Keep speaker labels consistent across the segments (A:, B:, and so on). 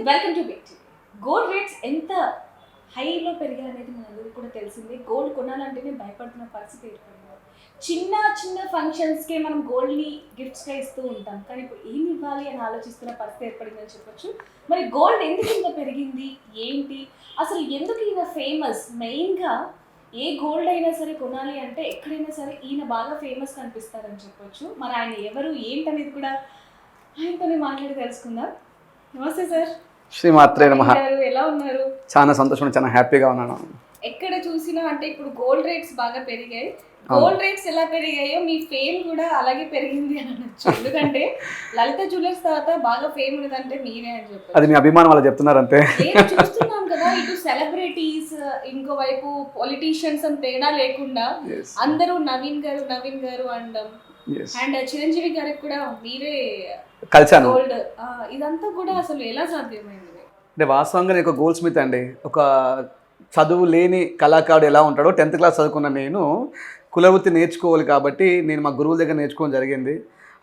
A: Welcome to big TV. Gold rates ఎంత హైలో పెరిగాయనేది మనందరికీ కూడా తెలిసిందే. గోల్డ్ కొనాలంటేనే భయపడుతున్న పరిస్థితి ఏర్పడింది. చిన్న చిన్న ఫంక్షన్స్కే మనం గోల్డ్ని గిఫ్ట్స్గా ఇస్తూ ఉంటాం, కానీ ఇప్పుడు ఏమి ఇవ్వాలి అని ఆలోచిస్తున్న పరిస్థితి ఏర్పడిందని చెప్పొచ్చు. మరి గోల్డ్ ఎందుకు ఇంత పెరిగింది, ఏంటి, అసలు ఎందుకు ఈయన ఫేమస్? మెయిన్గా ఏ గోల్డ్ అయినా సరే కొనాలి అంటే ఎక్కడైనా సరే ఈయన బాగా ఫేమస్ కనిపిస్తారని చెప్పొచ్చు. మరి ఆయన ఎవరు ఏంటనేది కూడా ఆయనతోనే మాట్లాడి తెలుసుకుందాం. నమస్తే సార్.
B: శ్రీమాత్రే నమః.
A: ఎలా ఉన్నారు?
B: చాలా సంతోషం, చాలా హ్యాపీగా ఉన్నాను.
A: ఎక్కడ చూసినా అంటే ఇప్పుడు గోల్డ్ రేట్స్ బాగా పెరిగాయి. గోల్డ్ రేట్స్ ఎలా పెరిగాయో మీ ఫేమ్ కూడా అలాగే పెరిగింది అని అనొచ్చు. ఎందుకంటే లలిత జ్యువెలర్స్ తర్వాత బాగా ఫేమ్ ఉన్నదంటే మీరే అని చెప్పారు.
B: అది మీ అభిమానం వాళ్ళు చెప్తున్నారు అంతే.
A: చూస్తున్నాం కదా, ఇటు సెలబ్రిటీస్, ఇంకోవైపు పొలిటీషియన్స్ అని తేడా లేకుండా అందరూ నవీన్ గారు అనడం, అండ్ చిరంజీవి గారికి కూడా మీరే
B: కలిసాను.
A: గోల్డ్, ఇదంతా కూడా అసలు ఎలా సాధ్యమైంది?
B: అంటే వాస్తవంగా నేను ఒక గోల్డ్ స్మిత్ అండి. ఒక చదువు లేని కళాకారుడు ఎలా ఉంటాడో 10th క్లాస్ చదువుకున్న నేను కులవృత్తి నేర్చుకోవాలి కాబట్టి నేను మా గురువుల దగ్గర నేర్చుకోవడం జరిగింది.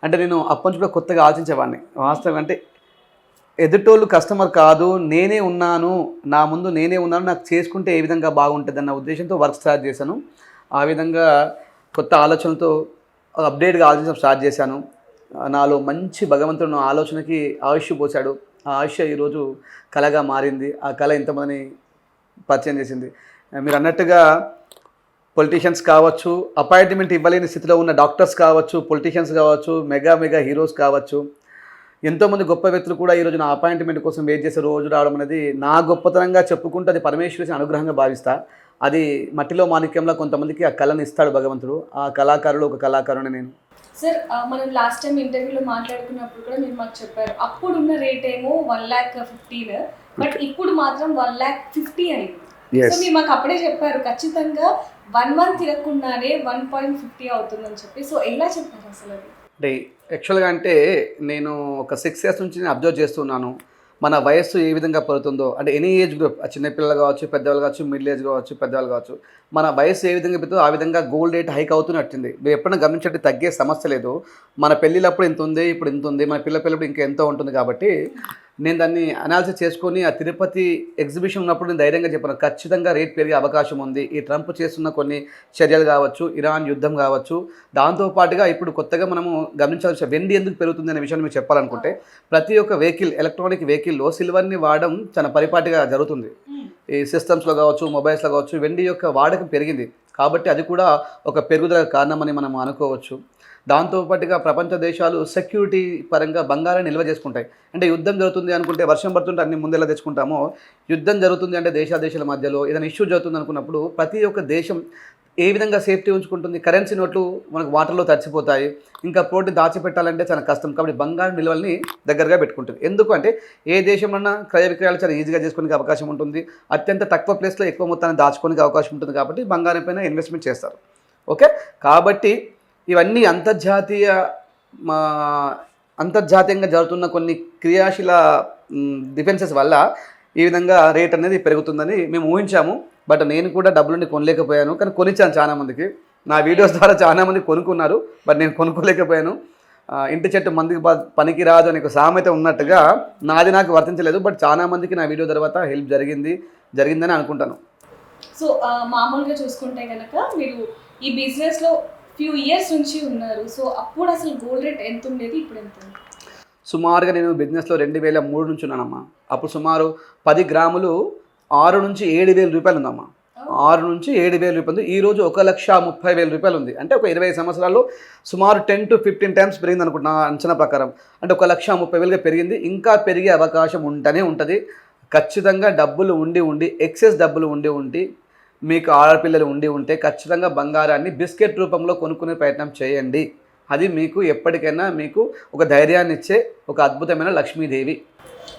B: అంటే నేను అప్పటి నుంచి కూడా కొత్తగా ఆలోచించేవాడిని. వాస్తవం అంటే ఎదుటోళ్ళు కస్టమర్ కాదు, నేనే ఉన్నాను, నా ముందు నేనే ఉన్నాను, నాకు చేసుకుంటే ఏ విధంగా బాగుంటుంది అన్న ఉద్దేశంతో వర్క్ స్టార్ట్ చేశాను. ఆ విధంగా కొత్త ఆలోచనలతో అప్డేట్గా ఆలోచించడం స్టార్ట్ చేశాను. నాలో మంచి భగవంతుడు ఆలోచనకి ఆయుష్ పోశాడు. ఆ ఆయుష్ ఈరోజు కళగా మారింది. ఆ కళ ఇంతమందిని పరిచయం చేసింది. మీరు అన్నట్టుగా పొలిటీషియన్స్ కావచ్చు, అపాయింట్మెంట్ ఇవ్వలేని స్థితిలో ఉన్న డాక్టర్స్ కావచ్చు, పొలిటీషియన్స్ కావచ్చు, మెగా హీరోస్ కావచ్చు, ఎంతోమంది గొప్ప వ్యక్తులు కూడా ఈరోజు నా అపాయింట్మెంట్ కోసం వెయిట్ చేసే రోజు రావడం అనేది నా గొప్పతనంగా చెప్పుకుంటూ అది పరమేశ్వరి అనుగ్రహంగా భావిస్తా. అది మట్టిలో మాణిక్యంలో కొంతమందికి ఆ కళను ఇస్తాడు భగవంతుడు. ఆ కళాకారుడు ఒక కళాకారుని నేను.
A: సార్, మనం లాస్ట్ టైం ఇంటర్వ్యూలో మాట్లాడుకున్నప్పుడు కూడా మీరు మాకు చెప్పారు, అప్పుడున్న రేట్ ఏమో 1,15,000, బట్ ఇప్పుడు మాత్రం 1,50,000 అయింది. సో మీరు మాకు అప్పుడే చెప్పారు ఖచ్చితంగా 1 month తిరగకుండానే 1.50 అవుతుందని చెప్పి. సో ఎలా చెప్పారు అసలు అది?
B: అంటే యాక్చువల్గా అంటే నేను ఒక 6 years నుంచి నేను అబ్జర్వ్ చేస్తున్నాను మన వయస్సు ఏ విధంగా పడుతుందో. అంటే ఎనీ ఏజ్ గ్రూప్, చిన్నపిల్లలు కావచ్చు, పెద్దవాళ్ళు కావచ్చు, మిడిల్ ఏజ్ కావచ్చు, పెద్దవాళ్ళు కావచ్చు, మన వయస్సు ఏ విధంగా పెడుతుందో ఆ విధంగా గోల్డ్ రేట్ హైక్ అవుతున్నట్టుంది. మీరు ఎప్పుడైనా గమనించండి, తగ్గే సమస్య లేదు. మన పెళ్ళిళ్ళప్పుడు ఇంత ఉంది, ఇప్పుడు ఇంత ఉంది, మన పిల్లప్పుడు ఇంకా ఎంతో ఉంటుంది. కాబట్టి నేను దాన్ని అనాలిసిస్ చేసుకొని ఆ తిరుపతి ఎగ్జిబిషన్ ఉన్నప్పుడు నేను ధైర్యంగా చెప్పాను, ఖచ్చితంగా రేట్ పెరిగే అవకాశం ఉంది. ఈ ట్రంప్ చేస్తున్న కొన్ని చర్యలు కావచ్చు, ఇరాన్ యుద్ధం కావచ్చు, దాంతోపాటుగా ఇప్పుడు కొత్తగా మనము గమనించాల్సిన వెండి ఎందుకు పెరుగుతుంది అనే విషయాన్ని మీరు చెప్పాలనుకుంటే, ప్రతి ఒక్క వెహికల్, ఎలక్ట్రానిక్ వెహికల్లో సిల్వర్ని వాడడం చాలా పరిపాటిగా జరుగుతుంది. ఈ సిస్టమ్స్లో కావచ్చు, మొబైల్స్లో కావచ్చు, వెండి యొక్క వాడకం పెరిగింది. కాబట్టి అది కూడా ఒక పెరుగుదల కారణమని మనం అనుకోవచ్చు. దాంతోపాటుగా ప్రపంచ దేశాలు సెక్యూరిటీ పరంగా బంగారాన్ని నిల్వ చేసుకుంటాయి. అంటే యుద్ధం జరుగుతుంది అనుకుంటే, వర్షం పడుతుంటే అన్ని ముందెలా తెచ్చుకుంటామో, యుద్ధం జరుగుతుంది అంటే దేశాల మధ్యలో ఏదైనా ఇష్యూ జరుగుతుంది అనుకున్నప్పుడు ప్రతి ఒక్క దేశం ఏ విధంగా సేఫ్టీ ఉంచుకుంటుంది. కరెన్సీ నోట్లు మనకు వాటర్లో తడిచిపోతాయి, ఇంకా పోటీ దాచిపెట్టాలంటే చాలా కష్టం. కాబట్టి బంగారు నిల్వల్ని దగ్గరగా పెట్టుకుంటుంది. ఎందుకంటే ఏ దేశంలో క్రయ విక్రయాలు చాలా ఈజీగా చేసుకోవడానికి అవకాశం ఉంటుంది, అత్యంత తక్కువ ప్లేస్లో ఎక్కువ మొత్తాన్ని దాచుకోవడానికి అవకాశం ఉంటుంది. కాబట్టి బంగారం పైన ఇన్వెస్ట్మెంట్ చేస్తారు. ఓకే, కాబట్టి ఇవన్నీ అంతర్జాతీయంగా జరుగుతున్న కొన్ని క్రియాశీల డిఫెన్సెస్ వల్ల ఈ విధంగా రేట్ అనేది పెరుగుతుందని మేము ఊహించాము. బట్ నేను కూడా డబ్బులుండి కొనలేకపోయాను, కానీ కొనిచ్చాను చాలామందికి. నా వీడియోస్ ద్వారా చాలామంది కొనుక్కున్నారు, బట్ నేను కొనుక్కోలేకపోయాను. ఇంటి చెట్టు మందికి పనికి రాదు అనే ఒక సామెత ఉన్నట్టుగా నాది నాకు వర్తించలేదు. బట్ చాలామందికి నా వీడియో తర్వాత హెల్ప్ జరిగిందని అనుకుంటాను.
A: సో మామూలుగా చూసుకుంటే కనుక మీరు ఈ బిజినెస్లో ఫ్యూ ఇయర్స్ నుంచి ఉన్నారు. సో అప్పుడు అసలు గోల్డ్ రేట్ ఎంత ఉండేది, ఇప్పుడు ఎంత ఉంది?
B: సుమారుగా నేను బిజినెస్లో 2003 నుంచి ఉన్నానమ్మా. అప్పుడు సుమారు 10 గ్రాములు 6 నుంచి 7,000 రూపాయలు ఉందమ్మా. 6 నుంచి 7,000 రూపాయలు. ఈరోజు 1,30,000 రూపాయలు ఉంది. అంటే ఒక 20 సంవత్సరాల్లో సుమారు 10 to 15 times పెరిగింది అనుకుంటున్నా అంచనా ప్రకారం. అంటే 1,30,000గా పెరిగింది. ఇంకా పెరిగే అవకాశం ఉంటుంది. ఖచ్చితంగా డబ్బులు ఉండి ఎక్సెస్ డబ్బులు ఉండి మీకు ఆడపిల్లలు ఉంటే ఖచ్చితంగా బంగారాన్ని బిస్కెట్ రూపంలో కొనుక్కునే ప్రయత్నం చేయండి. అది మీకు ఎప్పటికైనా మీకు ఒక ధైర్యాన్ని ఇచ్చే ఒక అద్భుతమైన లక్ష్మీదేవి.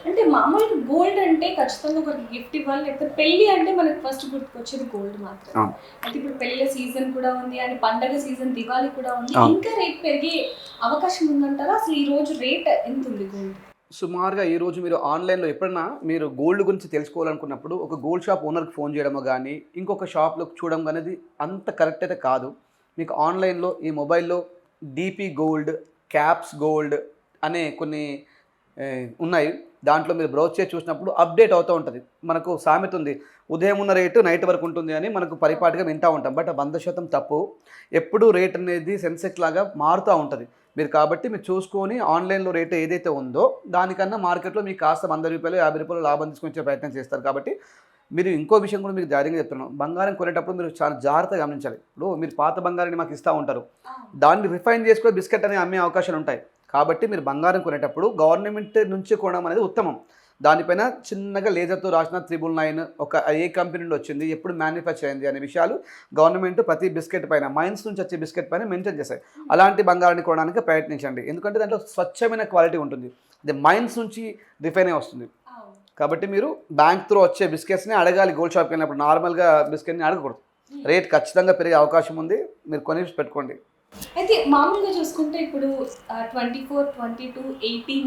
A: అంటే మామూలుగా గోల్డ్ అంటే ఖచ్చితంగా ఒకరికి గిఫ్ట్ ఇవ్వాలి, లేకపోతే పెళ్లి అంటే మనకి ఫస్ట్ గుర్తుకొచ్చేది గోల్డ్ మాత్రం. అయితే ఇప్పుడు పెళ్లిల సీజన్ కూడా ఉంది, అండ్ పండగ సీజన్, దివాళీ కూడా ఉంది. ఇంకా రేట్ పెరిగే అవకాశం ఉందంటారా? అసలు ఈ రోజు రేట్ ఎంత ఉంది గోల్డ్?
B: సుమారుగా ఈరోజు మీరు ఆన్లైన్లో ఎప్పుడైనా మీరు గోల్డ్ గురించి తెలుసుకోవాలనుకున్నప్పుడు ఒక గోల్డ్ షాప్ ఓనర్కి ఫోన్ చేయడమో కానీ ఇంకొక షాప్లో చూడడం అనేది అంత కరెక్ట్ అయితే కాదు. మీకు ఆన్లైన్లో ఈ మొబైల్లో డీపీ గోల్డ్, క్యాప్స్ గోల్డ్ అనే కొన్ని ఉన్నాయి. దాంట్లో మీరు బ్రౌజ్ చేసి చూసినప్పుడు అప్డేట్ అవుతూ ఉంటుంది. మనకు సామెత ఉంది, ఉదయం ఉన్న రేటు నైట్ వరకు ఉంటుంది అని మనకు పరిపాటిగా వింటూ ఉంటాం. బట్ 100% తప్పు. ఎప్పుడూ రేట్ అనేది సెన్సెక్స్ లాగా మారుతూ ఉంటుంది. మీరు కాబట్టి మీరు చూసుకొని ఆన్లైన్లో రేట్ ఏదైతే ఉందో దానికన్నా మార్కెట్లో మీకు కాస్త 100 రూపాయలు 50 రూపాయలు లాభం తీసుకొచ్చే ప్రయత్నం చేస్తారు. కాబట్టి మీరు ఇంకో విషయం కూడా మీకు ధైర్యంగా చెప్తున్నాను, బంగారం కొనేటప్పుడు మీరు చాలా జాగ్రత్తగా గమనించాలి. ఇప్పుడు మీరు పాత బంగారాన్ని మాకు ఇస్తూ ఉంటారు, దాన్ని రిఫైన్ చేసుకొని బిస్కెట్ అనే అమ్మే అవకాశాలు ఉంటాయి. కాబట్టి మీరు బంగారం కొనేటప్పుడు గవర్నమెంట్ నుంచి కొనడం అనేది ఉత్తమం. దానిపైన చిన్నగా లేజర్తో రాసిన 999 ఒక ఏ కంపెనీ నుండి వచ్చింది, ఎప్పుడు మ్యానుఫ్యాక్చర్ అయింది అనే విషయాలు గవర్నమెంట్ ప్రతి బిస్కెట్ పైన, మైన్స్ నుంచి వచ్చే బిస్కెట్ పైన మెన్షన్ చేస్తాయి. అలాంటి బంగారాన్ని కొనడానికి ప్రయత్నించండి, ఎందుకంటే దాంట్లో స్వచ్ఛమైన క్వాలిటీ ఉంటుంది. అది మైన్స్ నుంచి రిఫైన్ అయి వస్తుంది. కాబట్టి మీరు బ్యాంక్ త్రూ వచ్చే బిస్కెట్స్ని అడగాలి. గోల్డ్ షాప్కి వెళ్ళినప్పుడు నార్మల్గా బిస్కెట్ని అడగకూడదు. రేట్ ఖచ్చితంగా పెరిగే అవకాశం ఉంది, మీరు కొని పెట్టుకోండి.
A: అయితే మామూలుగా చూసుకుంటే ఇప్పుడు 24, 22, 18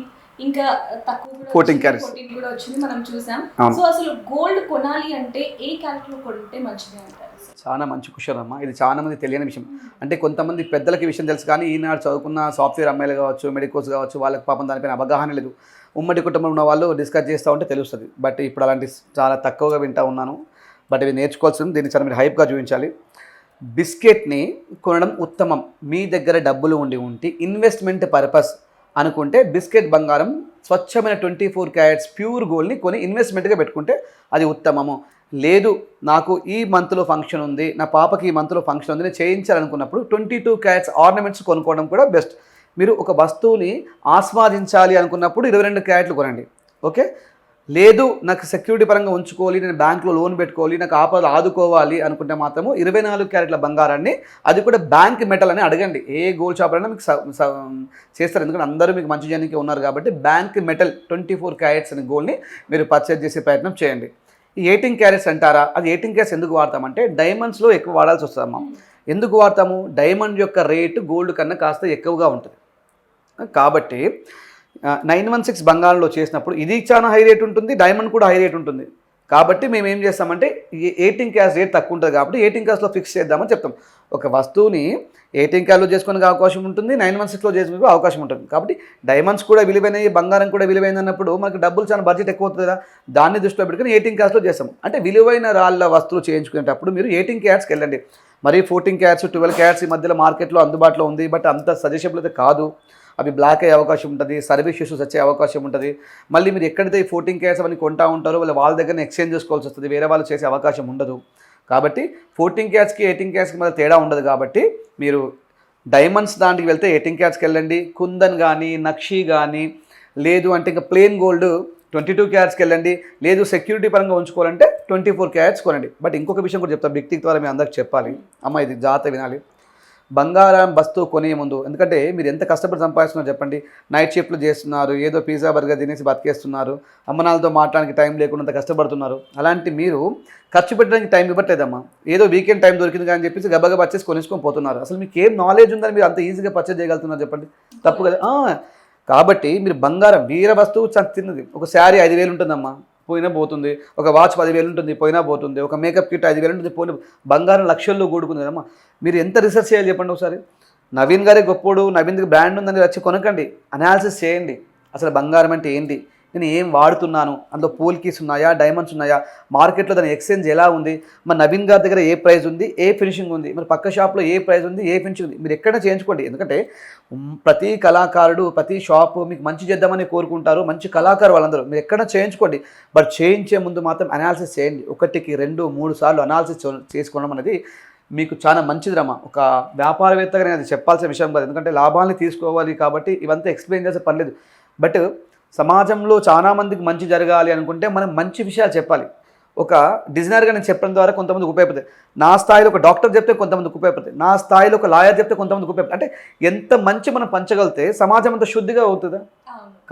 A: ఇంకా తక్కువ కూడా
B: 14 carats.
A: 14 కూడా వచ్చింది మనం చూసాం.
B: అవును.
A: సో అసలు గోల్డ్ కొనాలి అంటే ఏ క్యారెట్ లో కొంటే మంచిది అంటారు?
B: చాలా మంచి క్వశ్చన్ అమ్మా. ఇది చాలా మంది తెలియని విషయం. అంటే కొంతమంది పెద్దలకి విషయం తెలుసు, కానీ ఈనాడు చదువుకున్న సాఫ్ట్వేర్ అమ్మాయిలు కావచ్చు, మెడికోస్ కావచ్చు, వాళ్ళకి పాపం దానిపైన అవగాహన లేదు. ఉమ్మడి కుటుంబంలో ఉన్న వాళ్ళు డిస్కస్ చేస్తూ ఉంటే తెలుస్తుంది. బట్ ఇప్పుడు అలాంటి చాలా తక్కువగా వింటూ ఉన్నాను. బట్ ఇవి నేర్చుకోవాల్సింది, దీన్ని చాలా మీరు హైప్గా చూపించాలి. బిస్కెట్ని కొనడం ఉత్తమం. మీ దగ్గర డబ్బులు ఉంటే ఇన్వెస్ట్మెంట్ పర్పస్ అనుకుంటే బిస్కెట్ బంగారం స్వచ్ఛమైన 24 carats ప్యూర్ గోల్డ్ని కొని ఇన్వెస్ట్మెంట్గా పెట్టుకుంటే అది ఉత్తమము. లేదు నాకు ఈ మంత్లో ఫంక్షన్ ఉంది, నా పాపకి ఈ మంత్లో ఫంక్షన్ ఉంది, నేను చేయించాలనుకున్నప్పుడు 22 carats ఆర్నమెంట్స్ కొనుక్కోవడం కూడా బెస్ట్. మీరు ఒక వస్తువుని ఆస్వాదించాలి అనుకున్నప్పుడు 22 carats కొనండి. ఓకే, లేదు నాకు సెక్యూరిటీ పరంగా ఉంచుకోవాలి, నేను బ్యాంక్లో లోన్ పెట్టుకోవాలి, నాకు ఆపదలు ఆదుకోవాలి అనుకుంటే మాత్రము 24 carats బంగారాన్ని, అది కూడా బ్యాంక్ మెటల్ అని అడగండి. ఏ గోల్డ్ షాప్ అయినా మీకు చేస్తారు, ఎందుకంటే అందరూ మీకు మంచి జనానికి ఉన్నారు కాబట్టి బ్యాంక్ మెటల్ 24 carats అని గోల్డ్ని మీరు పర్చేజ్ చేసే ప్రయత్నం చేయండి. ఈ 18 carats అంటారా, అది 18 carats ఎందుకు వాడతామంటే డైమండ్స్లో ఎక్కువ వాడాల్సి వస్తుందమ్మా. ఎందుకు వాడతాము? డైమండ్ యొక్క రేటు గోల్డ్ కన్నా కాస్త ఎక్కువగా ఉంటుంది. కాబట్టి 916 బంగారంలో చేసినప్పుడు ఇది చాలా హై రేట్ ఉంటుంది, డైమండ్ కూడా హై రేట్ ఉంటుంది. కాబట్టి మేము ఏం చేస్తామంటే 18 carats రేట్ తక్కువ ఉంటుంది కాబట్టి 18 carats ఫిక్స్ చేద్దామని చెప్తాం. ఒక వస్తువుని 18 carats చేసుకునే అవకాశం ఉంటుంది, 916 చేసుకునే అవకాశం ఉంటుంది. కాబట్టి డైమండ్స్ కూడా విలువైనవి, బంగారం కూడా విలువైంది అన్నప్పుడు మనకు డబ్బులు చాలా బడ్జెట్ ఎక్కువ అవుతుంది కదా, దాన్ని దృష్టిలో పెట్టుకుని 18 carats చేస్తాం. అంటే విలువైన రాళ్ళ వస్తువులు చేయించుకునేటప్పుడు మీరు 18 carats వెళ్ళండి. మరి 14 carats 12 carats ఈ మధ్యలో మార్కెట్లో అందుబాటులో ఉంది, బట్ అంత సజెషబుల్ అయితే కాదు. అవి బ్లాక్ అయ్యే అవకాశం ఉంటుంది, సర్వీస్ ఇష్యూస్ వచ్చే అవకాశం ఉంటుంది. మళ్ళీ మీరు ఎక్కడైతే 14 carats అవన్నీ కొంటా ఉంటారో వాళ్ళ దగ్గర ఎక్స్చేంజ్ చేసుకోవాల్సి వస్తుంది, వేరే వాళ్ళు చేసే అవకాశం ఉండదు. కాబట్టి 14 carats 18 carats మధ్య తేడా ఉండదు. కాబట్టి మీరు డైమండ్స్ దాంట్కి వెళ్తే 18 carats వెళ్ళండి. కుందన్ కానీ, నక్షి కానీ, లేదు అంటే ఇంకా ప్లెయిన్ గోల్డ్ 22 carats వెళ్ళండి. లేదు సెక్యూరిటీ పరంగా ఉంచుకోవాలంటే 24 carats కొనండి. బట్ ఇంకొక విషయం కూడా చెప్తాను, వ్యక్తి ద్వారా మీ అందరికి చెప్పాలి అమ్మ, ఇది జాగ్రత్త వినాలి. బంగారం వస్తువు కొనే ముందు, ఎందుకంటే మీరు ఎంత కష్టపడి సంపాదిస్తున్నారు చెప్పండి. నైట్ షిఫ్ట్లు చేస్తున్నారు, ఏదో పిజ్జా బర్గర్ తినేసి బతికేస్తున్నారు, అమ్మనాలతో మాట్లాడడానికి టైం లేకుండా కష్టపడుతున్నారు. అలాంటి మీరు ఖర్చు పెట్టడానికి టైం ఇవ్వట్లేదమ్మా. ఏదో వీకెండ్ టైం దొరికింది కానీ చెప్పేసి గబగబా పర్చేసి కొనేసుకొని పోతున్నారు. అసలు మీకు ఏం నాలెడ్జ్ ఉందని మీరు అంత ఈజీగా పర్చేజ్ చేయగలుగుతున్నారు చెప్పండి? తప్పు కదా. కాబట్టి మీరు బంగారం వీర వస్తువు తిన్నది. ఒక శారీ 5,000 ఉంటుందమ్మా, పోయినా పోతుంది. ఒక వాచ్ 10,000 ఉంటుంది, పోయినా పోతుంది. ఒక మేకప్ కిట్ 5,000 ఉంటుంది, పోయిన. బంగారం లక్షల్లో కూడుకుంది కదమ్మా. మీరు ఎంత రీసెర్చ్ చేయాలి చెప్పండి ఒకసారి. నవీన్ గారే గొప్పోడు, నవీన్కి బ్రాండ్ ఉందని వచ్చి కొనకండి, అనాలిసిస్ చేయండి. అసలు బంగారం అంటే ఏంటి, నేను ఏం వాడుతున్నాను, అందులో పోల్కీస్ ఉన్నాయా, డైమండ్స్ ఉన్నాయా, మార్కెట్లో దాని ఎక్స్చేంజ్ ఎలా ఉంది, మరి నవీన్ గారి దగ్గర ఏ ప్రైస్ ఉంది, ఏ ఫినిషింగ్ ఉంది, మరి పక్క షాప్లో ఏ ప్రైస్ ఉంది, ఏ ఫినిషింగ్ ఉంది, మీరు ఎక్కడ చేయించుకోండి. ఎందుకంటే ప్రతి కళాకారుడు ప్రతి షాపు మీకు మంచి చేద్దామని కోరుకుంటారు, మంచి కళాకారు వాళ్ళందరూ. మీరు ఎక్కడ చేయించుకోండి, బట్ చేయించే ముందు మాత్రం అనాలిసిస్ చేయండి. 1, 2, 3 సార్లు అనాలిసిస్ చేసుకోవడం అనేది మీకు చాలా మంచిది రమ్మా. ఒక వ్యాపారవేత్తగా నేను అది చెప్పాల్సిన విషయం కాదు, ఎందుకంటే లాభాలని తీసుకోవాలి కాబట్టి ఇవంతా ఎక్స్ప్లెయిన్ చేసే పర్లేదు. బట్ సమాజంలో చాలామందికి మంచి జరగాలి అనుకుంటే మనం మంచి విషయాలు చెప్పాలి. ఒక డిజైనర్గా నేను చెప్పడం ద్వారా కొంతమందికి ఉపయోగపడుతుంది. నా స్థాయిలో ఒక డాక్టర్ చెప్తే కొంతమందికి ఉపయోగపడుతుంది, నా స్థాయిలో ఒక లాయర్ చెప్తే కొంతమందికి ఉపయోగపడుతుంది. అంటే ఎంత మంచి మనం పంచగలిగితే సమాజం అంత శుద్ధిగా అవుతుందా.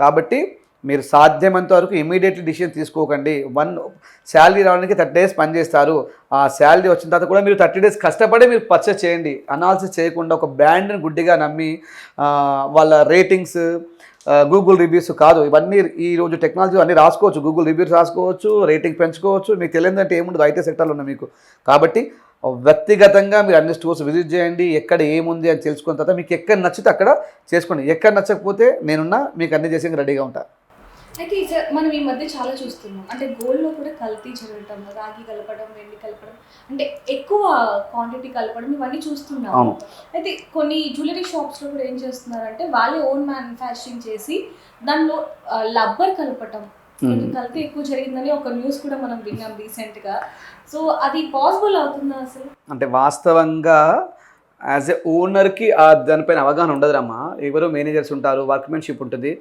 B: కాబట్టి మీరు సాధ్యమైనంత వరకు ఇమీడియట్లీ డిసిషన్ తీసుకోకండి. శాలరీ రావడానికి 30 days పనిచేస్తారు, ఆ శాలరీ వచ్చిన తర్వాత కూడా మీరు 30 days కష్టపడి మీరు పర్చేస్ చేయండి. అనాలిసిస్ చేయకుండా ఒక బ్రాండ్ని గుడ్డిగా నమ్మి వాళ్ళ రేటింగ్స్, గూగుల్ రివ్యూస్ కాదు ఇవన్నీ. ఈరోజు టెక్నాలజీ అన్నీ రాసుకోవచ్చు, గూగుల్ రివ్యూస్ రాసుకోవచ్చు, రేటింగ్ పెంచుకోవచ్చు. మీకు తెలియదంటే ఏముండదు, ఐటీ సెక్టర్లో ఉన్న మీకు. కాబట్టి వ్యక్తిగతంగా మీరు అన్ని స్టోర్స్ విజిట్ చేయండి, ఎక్కడ ఏముంది అని తెలుసుకున్న తర్వాత మీకు ఎక్కడ నచ్చితే అక్కడ చేసుకోండి. ఎక్కడ నచ్చకపోతే నేనున్నా, మీకు అన్ని చేసేందుకు రెడీగా ఉంటా.
A: అయితే మనం ఈ మధ్య చాలా చూస్తున్నాం. అంటే గోల్డ్‌లో కూడా కల్తీ జరగటం, రాగి కలపడం, వెండి కలపడం, అంటే ఎక్కువ క్వాంటిటీ కలపడం ఇవన్నీ చూస్తున్నాము.
B: అవును.
A: అయితే కొన్ని జ్యువెలరీ షాప్స్‌లో కూడా ఏం చేస్తున్నారంటే వాళ్ళే ఓన్ మ్యానుఫ్యాక్చరింగ్ చేసి దానిలో రబ్బర్ కలపటం. కొంచెం కల్తీ ఎక్కువ జరిగిందని ఒక న్యూస్ కూడా మనం విన్నాం రీసెంట్‌గా. సో అది పాసిబుల్ అవుతుందా అసలు?
B: అంటే వాస్తవంగా యాజ్ ఎ ఓనర్కి దానిపైన అవగాహన ఉండదురమ్మా. ఎవరో మేనేజర్స్ ఉంటారు, వర్క్మెన్షిప్ ఉంటుంది.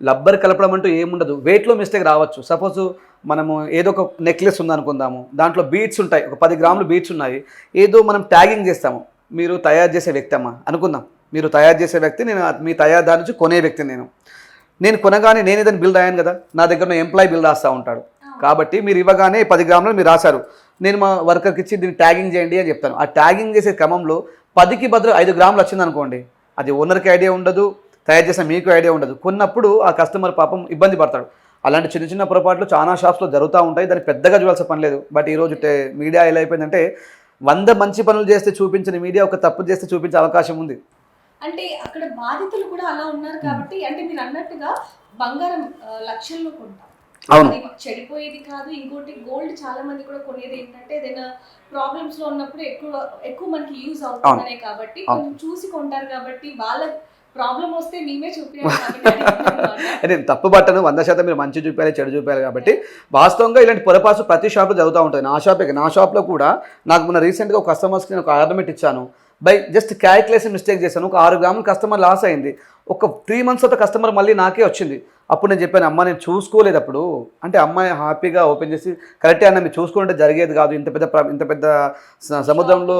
B: రబ్బర్ కలపడం అంటూ ఏముండదు. వెయిట్లో మిస్టేక్ రావచ్చు. సపోజు మనము ఏదో ఒక నెక్లెస్ ఉందనుకుందాము, దాంట్లో బీడ్స్ ఉంటాయి, ఒక 10 గ్రాములు బీడ్స్ ఉన్నాయి. ఏదో మనం ట్యాగింగ్ చేస్తాము. మీరు తయారు చేసే వ్యక్తి అమ్మా అనుకుందాం. మీరు తయారు చేసే వ్యక్తి, నేను మీ తయారుదారు నుంచి కొనే వ్యక్తి. నేను కొనగానే నేను ఏదైనా బిల్ రాయాను కదా, నా దగ్గర ఎంప్లాయీ బిల్ రాస్తూ ఉంటాడు. కాబట్టి మీరు ఇవ్వగానే 10 గ్రాములు మీరు రాశారు, నేను మా వర్కర్కి ఇచ్చి దీన్ని ట్యాగింగ్ చేయండి అని చెప్తాను. ఆ ట్యాగింగ్ చేసే క్రమంలో 10కి బదులు 5 గ్రాములు వచ్చింది అనుకోండి, అది ఓనర్కి ఐడియా ఉండదు, తయారు చేసిన మీకు ఐడియా ఉండదు. కొన్నప్పుడు ఆ కస్టమర్ పాపం ఇబ్బంది పడతాడు. అలాంటి చిన్న చిన్న పొరపాట్లు చాలా షాప్స్లో జరుగుతూ ఉంటాయి. దాన్ని పెద్దగా చూడాల్సిన పని లేదు. బట్ ఈరోజు మీడియా ఎలా అయిపోయిందంటే 100 మంచి పనులు చేస్తే చూపించిన మీడియా ఒక తప్పు చేస్తే చూపించే అవకాశం ఉంది.
A: అంటే అక్కడ బాధితులు కూడా అలా ఉన్నారు కాబట్టి, అంటే మీరు అన్నట్టుగా బంగారం లక్షల్లో కొంటాం.
B: అవును.
A: అది చెడిపోయేది కాదు. ఇంకోటి గోల్డ్ చాలా మంది కూడా కొనేది ఏంటంటే ఏదైనా ప్రాబ్లమ్స్ లో ఉన్నప్పుడు ఎక్కువ మనకి యూజ్ అవుతుందనే కాబట్టి కొంచెం చూసి కొంటారు కాబట్టి వాళ్ళ ప్రాబ్లం వస్తే మేమే చూపించాలి కాబట్టి
B: నేను తప్పు పట్టను. 100% మీరు మంచి చూపాలి, చెడు చూపాలి కాబట్టి వాస్తవంగా ఇలాంటి పొరపాటు ప్రతి షాప్లో జరుగుతూ ఉంటుంది. నా షాప్లో కూడా నాకు మొన్న రీసెంట్గా ఒక కస్టమర్స్కి నేను ఒక ఆర్నమెంట్ ఇచ్చాను. బై జస్ట్ క్యాల్కులేషన్ మిస్టేక్ చేశాను. ఒక 6 గ్రాములు కస్టమర్ లాస్ అయింది. ఒక 3 months తర్వాత కస్టమర్ మళ్ళీ నాకే వచ్చింది. అప్పుడు నేను చెప్పాను, అమ్మ నేను చూసుకోలేదు అప్పుడు. అంటే అమ్మాయి హ్యాపీగా ఓపెన్ చేసి కరెక్టే అన్న, మీరు చూసుకుంటే జరిగేది కాదు, ఇంత పెద్ద సముద్రంలో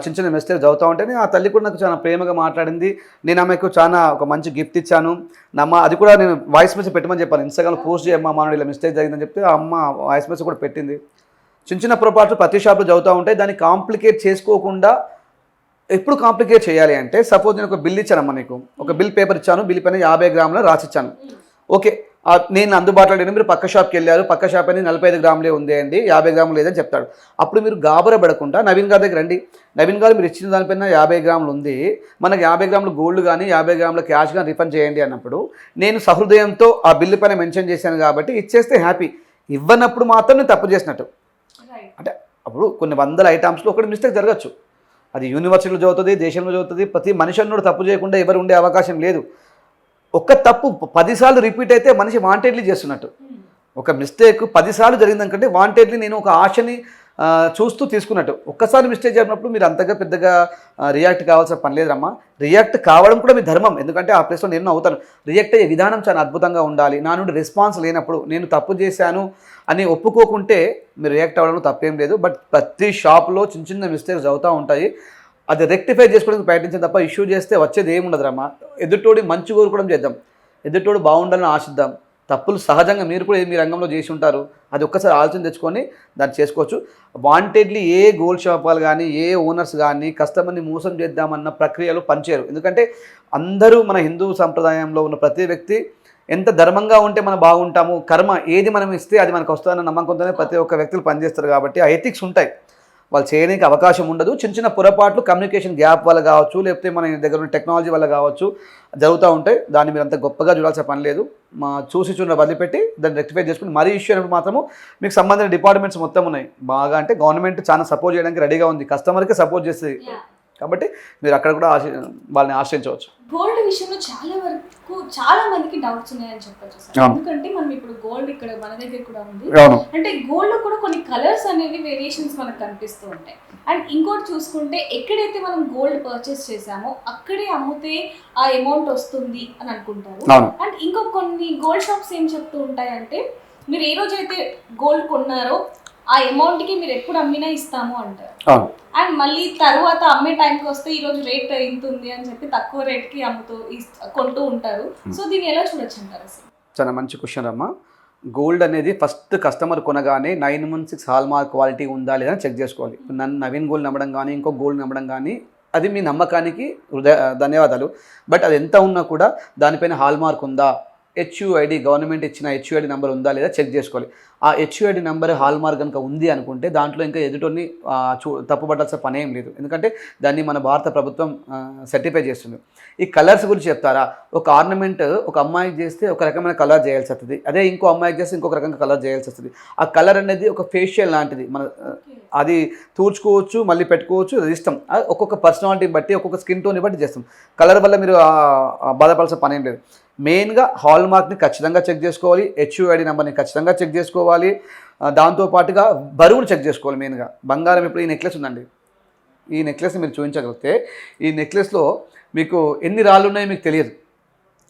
B: చిన్న చిన్న మిస్టేక్స్ అవుతూ ఉంటేనే ఆ తల్లి కూడా నాకు చాలా ప్రేమగా మాట్లాడింది. నేను ఆమెకు చాలా ఒక మంచి గిఫ్ట్ ఇచ్చాను. అది కూడా నేను వాయిస్ మెసేజ్ పెట్టమని చెప్పాను. ఇన్స్టాగ్రామ్లో పోస్ట్ చేయమ్మా మనోడు ఇలా మిస్టేక్ జరిగిందని చెప్తే ఆ అమ్మ వాయిస్ మెసేజ్ కూడా పెట్టింది. చిన్న చిన్న పొరపాట్లు ప్రతి షాప్లో జరుగుతూ ఉంటాయి. దాన్ని కాంప్లికేట్ చేసుకోకుండా ఎప్పుడు కాంప్లికేట్ చేయాలి అంటే, సపోజ్ నేను ఒక బిల్ ఇచ్చానమ్మా, నీకు ఒక బిల్ పేపర్ ఇచ్చాను, బిల్ పైన 50 గ్రాములు రాసిచ్చాను. ఓకే, నేను అందుబాటులో లేను, మీరు పక్క షాప్కి వెళ్ళారు, పక్క షాప్ అని 45 గ్రాములే ఉంది అండి, 50 గ్రాములు లేదని చెప్తాడు. అప్పుడు మీరు గాబరా పడకుండా నవీన్ గారి దగ్గర రండి. నవీన్ గారు మీరు ఇచ్చిన దానిపైన 50 గ్రాములు ఉంది, మనకి 50 గ్రాములు గోల్డ్ కానీ 50 గ్రాముల క్యాష్ కానీ రిఫండ్ చేయండి అన్నప్పుడు, నేను సహృదయంతో ఆ బిల్లు పైన మెన్షన్ చేశాను కాబట్టి ఇచ్చేస్తే హ్యాపీ. ఇవ్వనప్పుడు మాత్రం నేను తప్పు చేసినట్టు. అంటే అప్పుడు కొన్ని వందల ఐటమ్స్లో ఒకటి మిస్టేక్ జరగచ్చు. అది యూనివర్సిటీలో చదువుతుంది, దేశంలో చదువుతుంది. ప్రతి మనిషి అన్నోడు తప్పు చేయకుండా ఎవరు ఉండే అవకాశం లేదు. ఒక తప్పు 10 సార్లు రిపీట్ అయితే మనిషి వాంటెడ్లీ చేస్తున్నట్టు. ఒక మిస్టేక్ 10 సార్లు జరిగిందనుకంటే వాంటెడ్లీ నేను ఒక ఆశని చూస్తూ తీసుకున్నట్టు. ఒక్కసారి మిస్టేక్ జరిగినప్పుడు మీరు అంతగా పెద్దగా రియాక్ట్ కావాల్సిన పని లేదమ్మా. రియాక్ట్ కావడం కూడా మీ ధర్మం. ఎందుకంటే ఆ ప్లేస్లో నేను అవుతాను. రియాక్ట్ అయ్యే విధానం చాలా అద్భుతంగా ఉండాలి. నా నుండి రెస్పాన్స్ లేనప్పుడు, నేను తప్పు చేశాను అని ఒప్పుకోకుంటే మీరు రియాక్ట్ అవ్వడంలో తప్పేం లేదు. బట్ ప్రతి షాప్లో చిన్న చిన్న మిస్టేక్స్ అవుతూ ఉంటాయి. అది రెక్టిఫై చేసుకోవడానికి ప్రయత్నించాం తప్ప ఇష్యూ చేస్తే వచ్చేది ఏముండదురమ్మా. ఎదుటోడి మంచి కోరుకోవడం చేద్దాం, ఎదుటోడు బాగుండాలని ఆశిద్దాం. తప్పులు సహజంగా మీరు కూడా మీ రంగంలో చేసి ఉంటారు. అది ఒక్కసారి ఆలోచన తెచ్చుకొని దాన్ని చేసుకోవచ్చు. వాంటెడ్లీ ఏ గోల్డ్ షాప్ వాళ్ళు కానీ, ఏ ఓనర్స్ కానీ కస్టమర్ని మోసం చేద్దామన్న ప్రక్రియలో పనిచేయరు. ఎందుకంటే అందరూ మన హిందూ సంప్రదాయంలో ఉన్న ప్రతి వ్యక్తి ఎంత ధర్మంగా ఉంటే మనం బాగుంటాము, కర్మ ఏది మనం ఇస్తే అది మనకు వస్తుందన్న నమ్మకంతోనే ప్రతి ఒక్క వ్యక్తులు పనిచేస్తారు. కాబట్టి ఆ ఎథిక్స్ ఉంటాయి, వాళ్ళు చేయడానికి అవకాశం ఉండదు. చిన్న చిన్న పొరపాట్లు కమ్యూనికేషన్ గ్యాప్ వల్ల కావచ్చు, లేకపోతే మన దగ్గర ఉన్న టెక్నాలజీ వల్ల కావచ్చు జరుగుతూ ఉంటాయి. దాన్ని మీరు అంత గొప్పగా చూడాల్సిన పని లేదు. చూసి వదిలిపెట్టి దాన్ని రెక్టిఫై చేసుకుని మరీ ఇష్యూ అయినప్పుడు మాత్రము మీకు సంబంధించిన డిపార్ట్మెంట్స్ మొత్తం ఉన్నాయి బాగా. అంటే గవర్నమెంట్ చాలా సపోర్ట్ చేయడానికి రెడీగా ఉంది, కస్టమర్కి సపోర్ట్ చేస్తుంది. కాబట్టి మీరు అక్కడ కూడా వాళ్ళని ఆశ్రయించవచ్చు.
A: గోల్డ్ విషయంలో చాలా మందికి డౌట్స్ ఉన్నాయని చెప్పొచ్చు సార్. ఎందుకంటే మనం ఇప్పుడు గోల్డ్ ఇక్కడ మన దగ్గర కూడా ఉంది. అంటే గోల్డ్ లో కూడా కొన్ని కలర్స్ అనేవి వేరియేషన్స్ మనకు కనిపిస్తూ ఉంటాయి. అండ్ ఇంకోటి చూసుకుంటే ఎక్కడైతే మనం గోల్డ్ పర్చేస్ చేసామో అక్కడే అమ్మితే ఆ అమౌంట్ వస్తుంది అని అనుకుంటారు. అండ్ ఇంకో కొన్ని గోల్డ్ షాప్స్ ఏం చెప్తూ ఉంటాయంటే, మీరు ఏ రోజైతే గోల్డ్ కొన్నారో ఆ అమౌంట్కి మీరు ఎప్పుడు అమ్మినా ఇస్తాము అంటారు. అండ్ మళ్ళీ తర్వాత అమ్మే టైంకి వస్తే ఈరోజు రేట్ ఇంత ఉంది అని చెప్పి తక్కువ రేట్కి కొంటూ ఉంటారు. సో దీన్ని ఎలా చూడొచ్చు అంటారు అసలు?
B: చాలా మంచి క్వశ్చన్ అమ్మా. గోల్డ్ అనేది ఫస్ట్ కస్టమర్ కొనగానే 916 హాల్ మార్క్ క్వాలిటీ ఉందా లేదా చెక్ చేసుకోవాలి. నన్ను నవీన్ గోల్డ్ నమ్మడం కానీ, ఇంకో గోల్డ్ నమ్మడం కానీ, అది మీ నమ్మకానికి ధన్యవాదాలు. బట్ అది ఎంత ఉన్నా కూడా దానిపైన హాల్ మార్క్ ఉందా, HUID గవర్నమెంట్ ఇచ్చిన HUID నెంబర్ ఉందా లేదా చెక్ చేసుకోవాలి. ఆ HUID నెంబర్ హాల్ మార్క్ కనుక ఉంది అనుకుంటే దాంట్లో ఇంకా ఎదుటోని తప్పుపట్టాల్సిన పని ఏం లేదు. ఎందుకంటే దాన్ని మన భారత ప్రభుత్వం సర్టిఫై చేస్తుంది. ఈ కలర్స్ గురించి చెప్తారా? ఒక ఆర్నమెంట్ ఒక అమ్మాయికి చేస్తే ఒక రకమైన కలర్ చేయాల్సి వస్తుంది, అదే ఇంకో అమ్మాయికి చేస్తే ఇంకొక రకంగా కలర్ చేయాల్సి వస్తుంది. ఆ కలర్ అనేది ఒక ఫేషియల్ లాంటిది, మన అది తూర్చుకోవచ్చు మళ్ళీ పెట్టుకోవచ్చు, అది ఇష్టం. ఒక్కొక్క పర్సనాలిటీని బట్టి ఒక్కొక్క స్కిన్ టోన్ని బట్టి చేస్తాం. కలర్ వల్ల మీరు బాధపడాల్సిన పని ఏం లేదు. మెయిన్గా హాల్ మార్క్ని ఖచ్చితంగా చెక్ చేసుకోవాలి, HUID నెంబర్ని ఖచ్చితంగా చెక్ చేసుకోవాలి. దాంతోపాటుగా బరువులు చెక్ చేసుకోవాలి. మెయిన్గా బంగారం, ఇప్పుడు ఈ నెక్లెస్ ఉందండి, ఈ నెక్లెస్ని మీరు చూపించగలిగితే ఈ నెక్లెస్లో మీకు ఎన్ని రాళ్ళు ఉన్నాయో మీకు తెలియదు,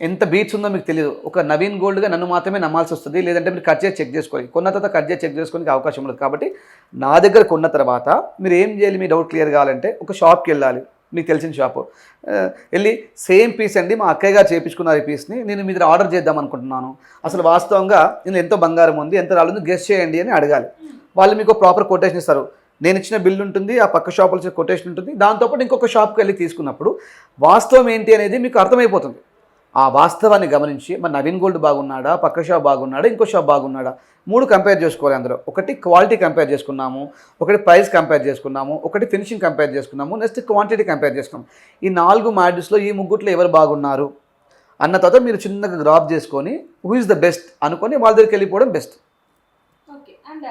B: ఎంత బీట్స్ ఉందో మీకు తెలియదు. ఒక నవీన్ గోల్డ్గా నన్ను మాత్రమే నమ్మాల్సి వస్తుంది, లేదంటే మీరు కట్ చేసి చెక్ చేసుకోవాలి. కొన్న తర్వాత కట్ చేసి చెక్ చేసుకోవడానికి అవకాశం ఉండదు. కాబట్టి నా దగ్గర కొన్న తర్వాత మీరు ఏం చేయాలి, మీ డౌట్ క్లియర్ కావాలంటే ఒక షాప్కి వెళ్ళాలి, మీకు తెలిసిన షాపు వెళ్ళి సేమ్ పీస్ అండి మా అక్కయ్య గారు చేయించుకున్నారు ఈ పీస్ని, నేను మీ దగ్గర ఆర్డర్ చేద్దాం అనుకుంటున్నాను, అసలు వాస్తవంగా నేను ఎంతో బంగారం ఉంది, ఎంత రాళ్ళు ఉంది గెస్ చేయండి అని అడగాలి. వాళ్ళు మీకు ప్రాపర్ కొటేషన్ ఇస్తారు. నేను ఇచ్చిన బిల్లు ఉంటుంది, ఆ పక్క షాపులో ఇచ్చిన కొటేషన్ ఉంటుంది, దాంతోపాటు ఇంకొక షాప్కి వెళ్ళి తీసుకున్నప్పుడు వాస్తవం ఏంటి అనేది మీకు అర్థమైపోతుంది. ఆ వాస్తవాన్ని గమనించి మన నవీన్ గోల్డ్ బాగున్నాడా, పక్క షాప్ బాగున్నాడా, ఇంకో షాప్ బాగున్నాడా, 3 కంపేర్ చేసుకోవాలి. అందులో ఒకటి క్వాలిటీ కంపేర్ చేసుకున్నాము, ఒకటి ప్రైస్ కంపేర్ చేసుకున్నాము, ఒకటి ఫినిషింగ్ కంపేర్ చేసుకున్నాము, నెక్స్ట్ క్వాంటిటీ కంపేర్ చేసుకున్నాము. ఈ 4 మాడ్యూల్స్లో ఈ ముగ్గుట్లో ఎవరు బాగున్నారు అన్న తర్వాత మీరు చిన్నగా గ్రాప్ చేసుకొని హూ ఇస్ ద బెస్ట్ అనుకొని వాళ్ళ దగ్గరికి వెళ్ళిపోవడం బెస్ట్.
A: ఓకే. అండ్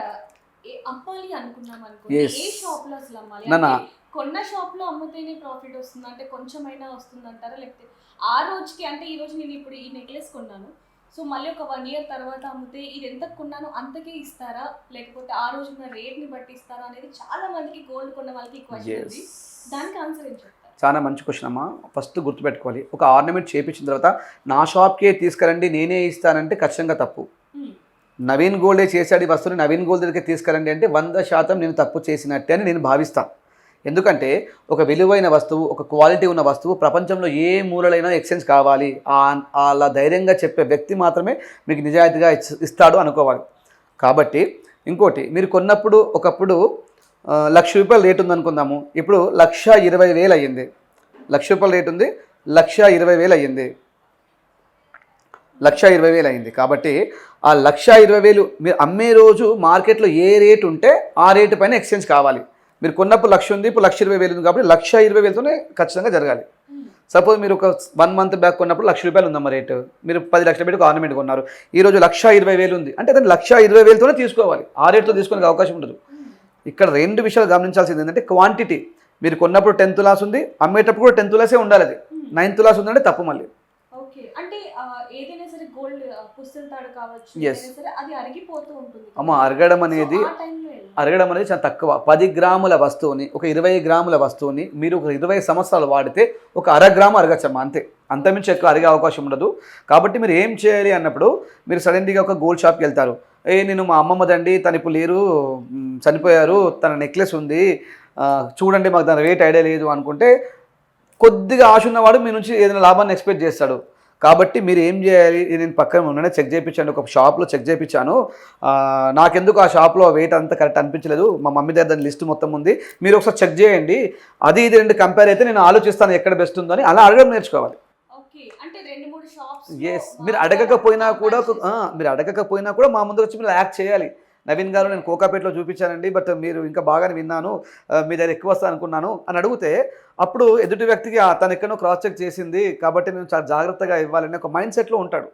A: అమ్మాలి అనుకున్నాం అనుకో,
B: Yes.
A: ఏ షాప్ లో అసలు అమ్మాలి?
B: నానా.
A: అంటే కొన్న షాప్ లో అమ్మితేనే ప్రాఫిట్ వస్తుంది అంటే కొంచెమైనా వస్తుంది అంటారా? లేకపోతే ఆ రోజుకి, అంటే ఈ రోజు నేను ఇప్పుడు ఈ నెక్లెస్ కొన్నాను, సో మళ్ళీ ఒక 1 year తర్వాత అమ్మితే ఇది ఎంత కొన్నాను అంతకే ఇస్తారా, లేకపోతే ఆ రోజు ఉన్న రేట్ని బట్టి ఇస్తారా అనేది చాలా మందికి గోల్డ్ కొన్న వాళ్ళకి క్వశ్చన్ ఉంది. దానికి ఆన్సర్ ఏం చెప్తారు?
B: చాలా మంచి క్వశ్చన్ అమ్మా. ఫస్ట్ గుర్తుపెట్టుకోవాలి, ఒక ఆర్నమెంట్ చేయించిన తర్వాత నా షాప్కే తీసుకురండి నేనే ఇస్తానంటే ఖచ్చితంగా తప్పు. నవీన్ గోల్డే చేశాడు ఈ వస్తువుని, నవీన్ గోల్డ్ దగ్గరికి తీసుకురండి అంటే 100% నేను తప్పు చేసినట్టే అని నేను భావిస్తాను. ఎందుకంటే ఒక విలువైన వస్తువు, ఒక క్వాలిటీ ఉన్న వస్తువు ప్రపంచంలో ఏ మూలలైనా ఎక్స్చేంజ్ కావాలి, అలా ధైర్యంగా చెప్పే వ్యక్తి మాత్రమే మీకు నిజాయితీగా ఇస్తాడు అనుకోవాలి. కాబట్టి ఇంకోటి, మీరు కొన్నప్పుడు ఒకప్పుడు ₹1,00,000 రేట్ ఉంది అనుకుందాము, ఇప్పుడు ₹1,20,000 అయ్యింది. ₹1,00,000 రేట్ ఉంది, ₹1,20,000 అయ్యింది, ₹1,20,000 అయింది. కాబట్టి ఆ ₹1,20,000 మీరు అమ్మే రోజు మార్కెట్లో ఏ రేటు ఉంటే ఆ రేటు పైన ఎక్స్చేంజ్ కావాలి. మీరు కొన్నప్పుడు 1,00,000 ఉంది, ఇప్పుడు ₹1,20,000 ఉంది, కాబట్టి ₹1,20,000తోనే ఖచ్చితంగా జరగాలి. సపోజ్ మీరు ఒక 1 month బ్యాక్ కొన్నప్పుడు ₹1,00,000 ఉందమ్మ రేటు, మీరు 10 లక్షలు పెట్టి ఒక ఆర్నమెంట్ కొన్నారు, ఈరోజు ₹1,20,000 ఉంది అంటే దాన్ని ₹1,20,000తోనే తీసుకోవాలి, ఆ రేటుతో తీసుకోవడానికి అవకాశం ఉండదు. ఇక్కడ 2 విషయాలు గమనించాల్సింది ఏంటంటే క్వాంటిటీ. మీరు కొన్నప్పుడు 10 తులాస్ ఉంది, అమ్మేటప్పుడు కూడా 10 తులాసే ఉండాలి, అది 9 తులాస్ ఉందంటే తప్పు మళ్ళీ.
A: ఓకే. అంటే ఏదైనా సరే గోల్డ్ పుస్తల తాడు కావచ్చు,
B: Yes.
A: ఏదైనా సరే అది అరిగిపోతూ ఉంటుంది.
B: అమ్మ అరగడం అనేది
A: So, ఆ టైంలో ఎలా?
B: అరగడం అనేది చాలా తక్కువ. 10 గ్రాముల వస్తువుని, ఒక 20 గ్రాముల వస్తువుని మీరు ఒక 20 సంవత్సరాలు వాడితే ఒక 1/2 గ్రాము అరగచ్చమ్మా, అంతే, అంతమించి ఎక్కువ అరిగే అవకాశం ఉండదు. కాబట్టి మీరు ఏం చేయాలి అన్నప్పుడు, మీరు సడన్గా ఒక గోల్డ్ షాప్కి వెళ్తారు, నేను మా అమ్మమ్మదండి, తను ఇప్పుడు లేరు, చనిపోయారు, తన నెక్లెస్ ఉంది, చూడండి మాకు దాని రేట్ ఐడియా లేదు అనుకుంటే కొద్దిగా ఆశ ఉన్నవాడు మీ నుంచి ఏదైనా లాభాన్ని ఎక్స్పెక్ట్ చేస్తాడు. కాబట్టి మీరు ఏం చేయాలి, నేను పక్కన మొన్ననే చెక్ చేయించాను, ఒక షాప్లో చెక్ చేయించాను, నాకెందుకు ఆ షాప్లో వెయిట్ అంతా కరెక్ట్ అనిపించలేదు, మా మమ్మీ దగ్గర దాని లిస్ట్ మొత్తం ఉంది, మీరు ఒకసారి చెక్ చేయండి, అది ఇది 2 కంపేర్ అయితే నేను ఆలోచిస్తాను ఎక్కడ బెస్ట్ ఉందో అని. అలా అడగడం నేర్చుకోవాలి.
A: ఓకే. అంటే 2-3 షాప్స్
B: ఎస్, మీరు అడగకపోయినా కూడా మా ముందు వచ్చి మీరు యాక్ట్ చేయాలి. నవీన్ గారు, నేను కోకాపేటలో చూపించానండి, బట్ మీరు ఇంకా బాగానే విన్నాను, మీ దగ్గర ఎక్కువ వస్తా అనుకున్నాను అని అడిగితే అప్పుడు ఎదుటి వ్యక్తికి తను ఎక్కడో క్రాస్ చెక్ చేసింది కాబట్టి నేను చాలా జాగ్రత్తగా ఇవ్వాలని ఒక మైండ్ సెట్లో ఉంటాడు.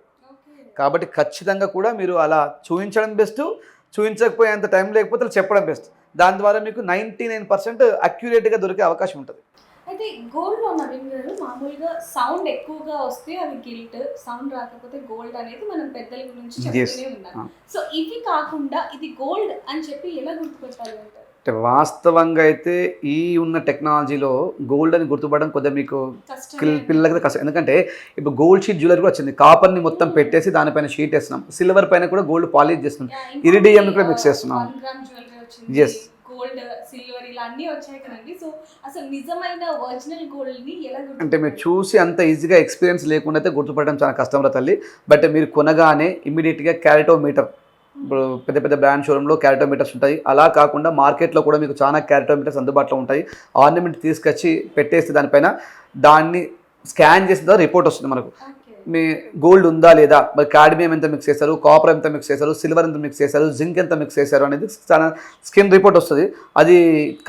B: కాబట్టి ఖచ్చితంగా కూడా మీరు అలా చూపించడం బెస్ట్, చూపించకపోయేంత టైం లేకపోతే చెప్పడం బెస్ట్. దాని ద్వారా మీకు 99% అక్యురేట్గా దొరికే అవకాశం ఉంటుంది.
A: అయితే గోల్డ్లో నవీన్ గారు మామూలుగా సౌండ్ ఎక్కువగా వస్తే అది గిల్ట్, సౌండ్ రాకపోతే గోల్డ్ అనేది మనం పెద్దల గురించి చెప్తూనే ఉన్నాం. సో ఇవి కాకుండా ఇది గోల్డ్ అని చెప్పి ఎలా గుర్తుపెట్టాలి అంటారు?
B: అంటే వాస్తవంగా అయితే ఈ ఉన్న టెక్నాలజీలో గోల్డ్ అని గుర్తుపడడం కొద్దిగా మీకు పిల్లలకి కష్టం. ఎందుకంటే ఇప్పుడు గోల్డ్ షీట్ జ్యువెలరీ కూడా వచ్చింది, కాపర్ని మొత్తం పెట్టేసి దానిపైన షీట్ వేస్తున్నాం, సిల్వర్ పైన కూడా గోల్డ్ పాలిష్ చేస్తున్నాం, ఇరిడియం కూడా మిక్స్ చేస్తున్నాం. ఎస్,
A: గోల్డ్, సిల్వర్ ఇలా అన్నీ వచ్చాయి కదండి. సో అసలు నిజమైన ఒరిజినల్ గోల్డ్ ని ఎలా
B: అంటే మీరు చూసి అంత ఈజీగా ఎక్స్పీరియన్స్ లేకుండా అయితే గుర్తుపడడం చాలా కష్టం రా తల్లి. బట్ మీరు కొనగానే ఇమ్మీడియట్గా క్యారెటోమీటర్, ఇప్పుడు పెద్ద పెద్ద బ్రాండ్ షోరూంలో క్యారెటోమీటర్స్ ఉంటాయి, అలా కాకుండా మార్కెట్లో కూడా మీకు చాలా క్యారెటోమీటర్స్ అందుబాటులో ఉంటాయి. ఆర్నమెంట్ తీసుకొచ్చి పెట్టేస్తే దానిపైన దాన్ని స్కాన్ చేసిన తర్వాత రిపోర్ట్ వస్తుంది మనకు. మీ గోల్డ్ ఉందా లేదా, మరి కాడ్మియం ఎంత మిక్స్ చేశారు, కాపర్ ఎంత మిక్స్ చేశారు, సిల్వర్ ఎంత మిక్స్ చేశారు, జింక్ ఎంత మిక్స్ చేశారు అనేది చాలా స్కిన్ రిపోర్ట్ వస్తుంది. అది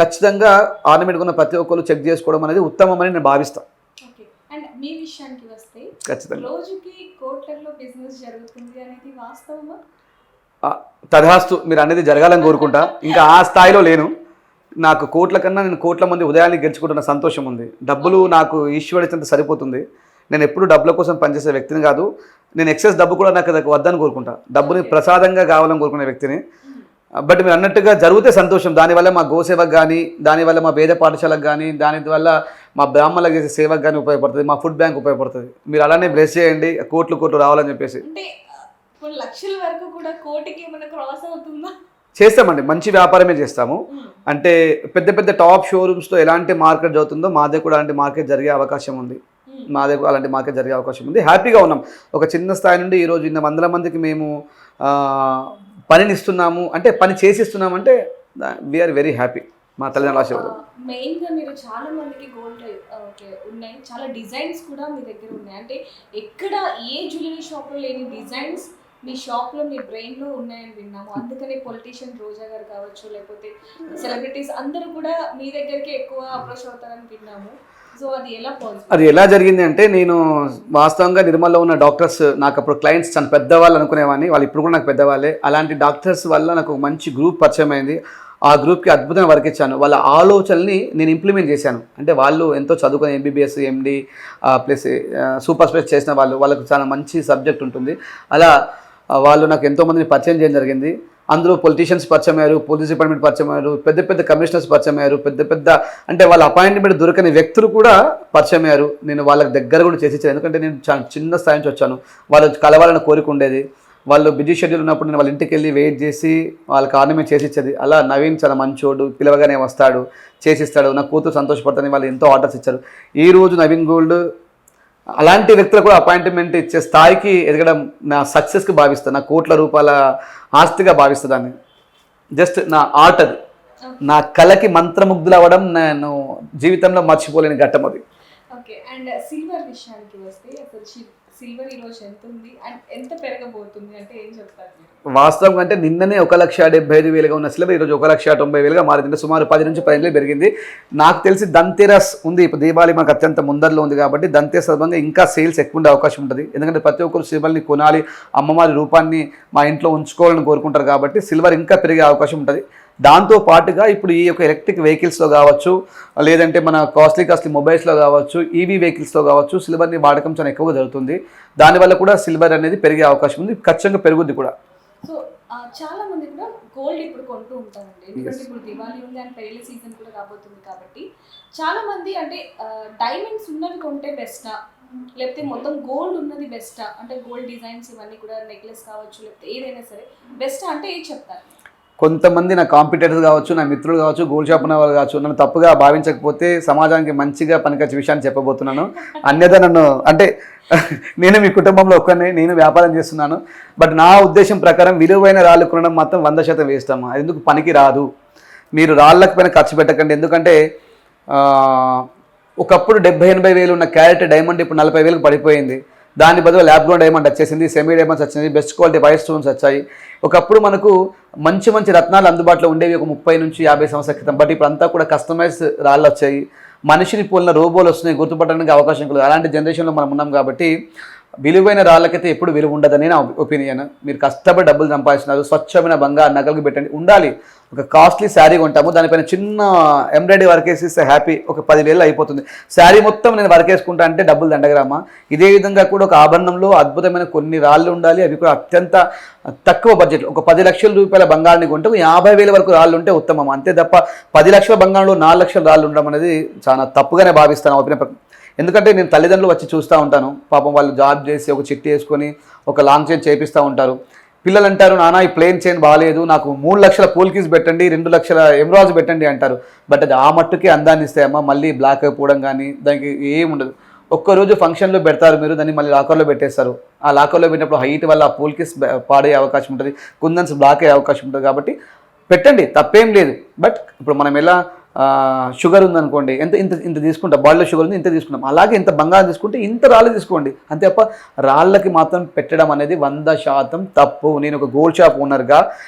B: ఖచ్చితంగా ఆర్నమెంట్ ఉన్న ప్రతి ఒక్కరు చెక్ చేసుకోవడం అనేది ఉత్తమమని నేను భావిస్తాను.
A: ఓకే. అండ్ మీ విషయానికి వస్తే
B: ఖచ్చితంగా
A: రోజుకి కోట్లలో బిజినెస్ జరుగుతుంది అనేది వాస్తవమా?
B: తథాస్తు, మీరు అనేది జరగాలని కోరుకుంటా. ఇంకా ఆ స్థాయిలో లేను. నాకు కోట్ల కన్నా నేను కోట్ల మంది ఉదయాన్ని గెలుచుకుంటున్న సంతోషం ఉంది. డబ్బులు నాకు ఈశ్వరుడినంత సరిపోతుంది. నేను ఎప్పుడు డబ్బుల కోసం పనిచేసే వ్యక్తిని కాదు. నేను ఎక్సెస్ డబ్బు కూడా నాకు వద్దని కోరుకుంటా. డబ్బుని ప్రసాదంగా కావాలని కోరుకునే వ్యక్తిని. బట్ మీరు అన్నట్టుగా జరిగితే సంతోషం. దానివల్ల మా గోసేవకు కానీ, దానివల్ల మా వేద పాఠశాలకు కానీ, దానివల్ల మా బ్రాహ్మణులకు చేసే సేవకు కానీ ఉపయోగపడుతుంది, మా ఫుడ్ బ్యాంక్ ఉపయోగపడుతుంది. మీరు అలానే బ్లెస్ చేయండి, కోట్లు రావాలని చెప్పేసి.
A: అంటే కొన్ని లక్షల వరకు కూడా కోటికి ఏమైనా క్రాస్ అవుతుందా?
B: చేస్తామండి, మంచి వ్యాపారమే చేస్తాము. అంటే పెద్ద టాప్ షోరూమ్స్తో ఎలాంటి మార్కెట్ జరుగుతుందో మా దగ్గర కూడా అలాంటి మార్కెట్ జరిగే అవకాశం ఉంది. అలాంటి మార్కెట్ జరిగే అవకాశం ఉంది. హ్యాపీగా ఉన్నాం. ఒక చిన్న స్థాయి నుండి ఈరోజు ఇన్ని వందల మందికి మేము పనిని ఇస్తున్నాము, అంటే పని చేసిస్తున్నాము అంటే వీఆర్ వెరీ హ్యాపీ. మా తల్లిదండ్రుల ఆశీర్వాదం.
A: మెయిన్గా మీరు చాలా మందికి గోల్డ్ ఉన్నాయి, చాలా డిజైన్స్ కూడా మీ దగ్గర ఉన్నాయి. అంటే ఎక్కడ ఏ జ్యువెలరీ షాప్లో లేని డిజైన్స్ మీ షాప్లో, మీ బ్రెయిన్లో ఉన్నాయని విన్నాము. అందుకనే పొలిటీషియన్ రోజా గారు కావచ్చు, లేకపోతే సెలబ్రిటీస్ అందరూ కూడా మీ దగ్గరికి ఎక్కువ అప్రోచ్ అవుతారని విన్నాము. సో అది ఎలా పాసిబుల్?
B: అది ఎలా జరిగింది అంటే, నేను వాస్తవంగా నిర్మల్లో ఉన్న డాక్టర్స్ నాకు అప్పుడు క్లయింట్స్ చాలా పెద్దవాళ్ళు అనుకునేవాడిని. వాళ్ళు ఇప్పుడు కూడా నాకు పెద్దవాళ్ళే. అలాంటి డాక్టర్స్ వల్ల నాకు ఒక మంచి గ్రూప్ పరిచయం అయింది. ఆ గ్రూప్కి అద్భుతమైన వర్క్ ఇచ్చాను. వాళ్ళ ఆలోచనల్ని నేను ఇంప్లిమెంట్ చేశాను. అంటే వాళ్ళు ఎంతో చదువుకుని ఎంబీబీఎస్, ఎండి ప్లస్ సూపర్ స్పెషల్ చేసిన వాళ్ళకు చాలా మంచి సబ్జెక్ట్ ఉంటుంది. అలా వాళ్ళు నాకు ఎంతోమందిని పరిచయం చేయడం జరిగింది. అందులో పొలిటీషియన్స్ పరిచయం అయ్యారు, పోలీస్ డిపార్ట్మెంట్ పరిచయం అయ్యారు, పెద్ద కమిషనర్స్ పరిచయం అయ్యారు, పెద్ద అంటే వాళ్ళ అపాయింట్మెంట్ దొరకని వ్యక్తులు కూడా పరిచయం అయ్యారు. నేను వాళ్ళకి దగ్గర కూడా చేసి ఇచ్చాను. ఎందుకంటే నేను చాలా చిన్న స్థాయి నుంచి వచ్చాను. వాళ్ళు కలవాలని కోరిక ఉండేది. వాళ్ళు బిజీ షెడ్యూల్ ఉన్నప్పుడు నేను వాళ్ళ ఇంటికి వెళ్ళి వెయిట్ చేసి వాళ్ళకి ఆర్నమెంట్ చేసి ఇచ్చేది. అలా నవీన్ చాలా మంచోడు, పిలవగానే వస్తాడు, చేసిస్తాడు, నా కూతురు సంతోషపడతాను. వాళ్ళు ఎంతో ఆర్డర్స్ ఇచ్చారు. ఈరోజు నవీన్ గోల్డ్ అలాంటి వ్యక్తులు కూడా అపాయింట్మెంట్ ఇచ్చే స్థాయికి ఎదగడం నా సక్సెస్కి భావిస్తాను. నా కోట్ల రూపాయల ఆస్తిగా భావిస్తాను దాన్ని. జస్ట్ నా ఆర్ట్ అది. నా కళకి మంత్రముగ్ధులు అవ్వడం నేను జీవితంలో మర్చిపోలేని ఘట్టం అది.
A: ఓకే. అండ్ సిల్వర్ విషయానికి వస్తే అసలు సిల్వర్ ఈరోజు ఎంత ఉంది అండ్ ఎంత పెరగబోతుంది అంటే ఏం చెప్తారు?
B: వాస్తవం అంటే నిన్ననే 1,75,000 ఉన్న సిల్వర్ ఈరోజు 1,90,000 మారింది. సుమారు 10 నుంచి 15 పెరిగింది. నాకు తెలిసి ధన్తెరస్ ఉంది, ఇప్పుడు దీపావళి మనకు అత్యంత ముందరలో ఉంది కాబట్టి ధన్తెరస్ సందర్భంగా ఇంకా సేల్స్ ఎక్కువ ఉండే అవకాశం ఉంటుంది. ఎందుకంటే ప్రతి ఒక్కరు సిల్వర్ని కొనాలి, అమ్మవారి రూపాన్ని మా ఇంట్లో ఉంచుకోవాలని కోరుకుంటారు కాబట్టి సిల్వర్ ఇంకా పెరిగే అవకాశం ఉంటుంది. దాంతో పాటుగా ఇప్పుడు ఈ యొక్క ఎలక్ట్రిక్ వెహికల్స్లో కావచ్చు, లేదంటే మన కాస్ట్లీ మొబైల్స్లో కావచ్చు, ఈవీ వెహికల్స్లో కావచ్చు సిల్వర్ని వాడకం చాలా ఎక్కువగా జరుగుతుంది. దానివల్ల కూడా సిల్వర్ అనేది పెరిగే అవకాశం ఉంది, ఖచ్చితంగా పెరుగుద్ది కూడా.
A: సో చాలా మంది కూడా గోల్డ్ ఇప్పుడు కొంటూ ఉంటారండి. ఎందుకంటే ఇప్పుడు దివాళీ ఉంది అండ్ పెళ్లి సీజన్ కూడా రాబోతుంది కాబట్టి చాలా మంది అంటే డైమండ్స్ ఉన్నవి కొంటే బెస్టా, లేకపోతే మొత్తం గోల్డ్ ఉన్నది బెస్టా, అంటే గోల్డ్ డిజైన్స్ ఇవన్నీ కూడా నెక్లెస్ కావచ్చు లేకపోతే ఏదైనా సరే బెస్టా అంటే ఏం చెప్తారు?
B: కొంతమంది నా కాంపిటేటర్స్ కావచ్చు, నా మిత్రులు కావచ్చు, గోల్డ్ షాప్ ఉన్న వాళ్ళు కావచ్చు, నన్ను తప్పుగా భావించకపోతే సమాజానికి మంచిగా పనికొచ్చే విషయాన్ని చెప్పబోతున్నాను. అన్యదా నన్ను అంటే నేను మీ కుటుంబంలో ఒక్కనే, నేను వ్యాపారం చేస్తున్నాను. బట్ నా ఉద్దేశం ప్రకారం విలువైన రాళ్ళు కొనడం మాత్రం 100% వేస్తాము. అది ఎందుకు పనికి రాదు. మీరు రాళ్ళకి పైన ఖర్చు పెట్టకండి. ఎందుకంటే ఒకప్పుడు 70-80 వేలు ఉన్న క్యారెట్ డైమండ్ ఇప్పుడు 40 వేలకు పడిపోయింది. దాని బదులు ల్యాబ్ గ్రౌండ్ డైమండ్ వచ్చేసింది, సెమీ డైమండ్స్ వచ్చింది, బెస్ట్ క్వాలిటీ వైట్ స్టోన్స్ వచ్చాయి. ఒకప్పుడు మనకు మంచి రత్నాలు అందుబాటులో ఉండేవి ఒక 30 నుంచి 50 సంవత్సరాల క్రితం. బట్ ఇప్పుడు అంతా కూడా కస్టమైజ్ రాళ్ళు వచ్చాయి, మనిషిని పోలిన రోబోలు వస్తున్నాయి, గుర్తుపట్టడానికి అవకాశం లేదు. అలాంటి జనరేషన్లో మనం ఉన్నాం కాబట్టి విలువైన రాళ్ళకైతే ఎప్పుడు విలువ ఉండదని నా ఒపీనియన్. మీరు కష్టపడి డబ్బులు సంపాదిస్తున్నారు, స్వచ్ఛమైన బంగారు నగలకు పెట్టండి. ఉండాలి. ఒక కాస్ట్లీ శారీ కొంటాము, దానిపైన చిన్న ఎంబ్రాయిడరీ వర్క్ వేసిస్తే హ్యాపీ, ఒక 10,000 అయిపోతుంది. శారీ మొత్తం నేను వర్క్ వేసుకుంటా అంటే డబ్బులు దండగరామా. ఇదే విధంగా కూడా ఒక ఆభరణంలో అద్భుతమైన కొన్ని రాళ్ళు ఉండాలి. అవి కూడా అత్యంత తక్కువ బడ్జెట్. ఒక 10 లక్షల రూపాయల బంగారాన్ని కొంటే 50,000 వరకు రాళ్ళు ఉంటే ఉత్తమం. అంతే తప్ప 10 లక్షల బంగారంలో 4 లక్షల రాళ్ళు ఉండడం అనేది చాలా తప్పుగానే భావిస్తాను ఒపీనియన్. ఎందుకంటే నేను తల్లిదండ్రులు వచ్చి చూస్తూ ఉంటాను. పాపం వాళ్ళు జాబ్ చేసి ఒక చిట్టి వేసుకొని ఒక లాంగ్ చైన్ చేపిస్తూ ఉంటారు. పిల్లలు అంటారు, నాన్న ఈ ప్లేన్ చైన్ బాగాలేదు, నాకు 3 లక్షల పోల్కీస్ పెట్టండి, 2 లక్షల ఎమరాల్స్ పెట్టండి అంటారు. బట్ అది ఆ మట్టుకే అందాన్ని ఇస్తాయమ్మా. మళ్ళీ బ్లాక్ అయిపోవడం కానీ దానికి ఏముండదు. ఒక్కరోజు ఫంక్షన్లో పెడతారు, మీరు దాన్ని మళ్ళీ లాకర్లో పెట్టేస్తారు. ఆ లాకర్లో పెట్టినప్పుడు హైట్ వల్ల ఆ పోల్కీస్ పాడే అవకాశం ఉంటుంది, కుందన్స్ బ్లాక్ అయ్యే అవకాశం ఉంటుంది. కాబట్టి పెట్టండి, తప్పేం లేదు. బట్ ఇప్పుడు మనం ఎలా షుగర్ ఉందనుకోండి, ఎంత ఇంత ఇంత తీసుకుంటాం, బాడీలో షుగర్ ఉంది ఇంత తీసుకుంటాం, అలాగే ఇంత బంగారం తీసుకుంటే ఇంత రాళ్ళు తీసుకోండి అంతే తప్ప రాళ్ళకి మాత్రం పెట్టడం అనేది 100% తప్పు. నేను ఒక గోల్డ్ షాప్ ఓనర్గా,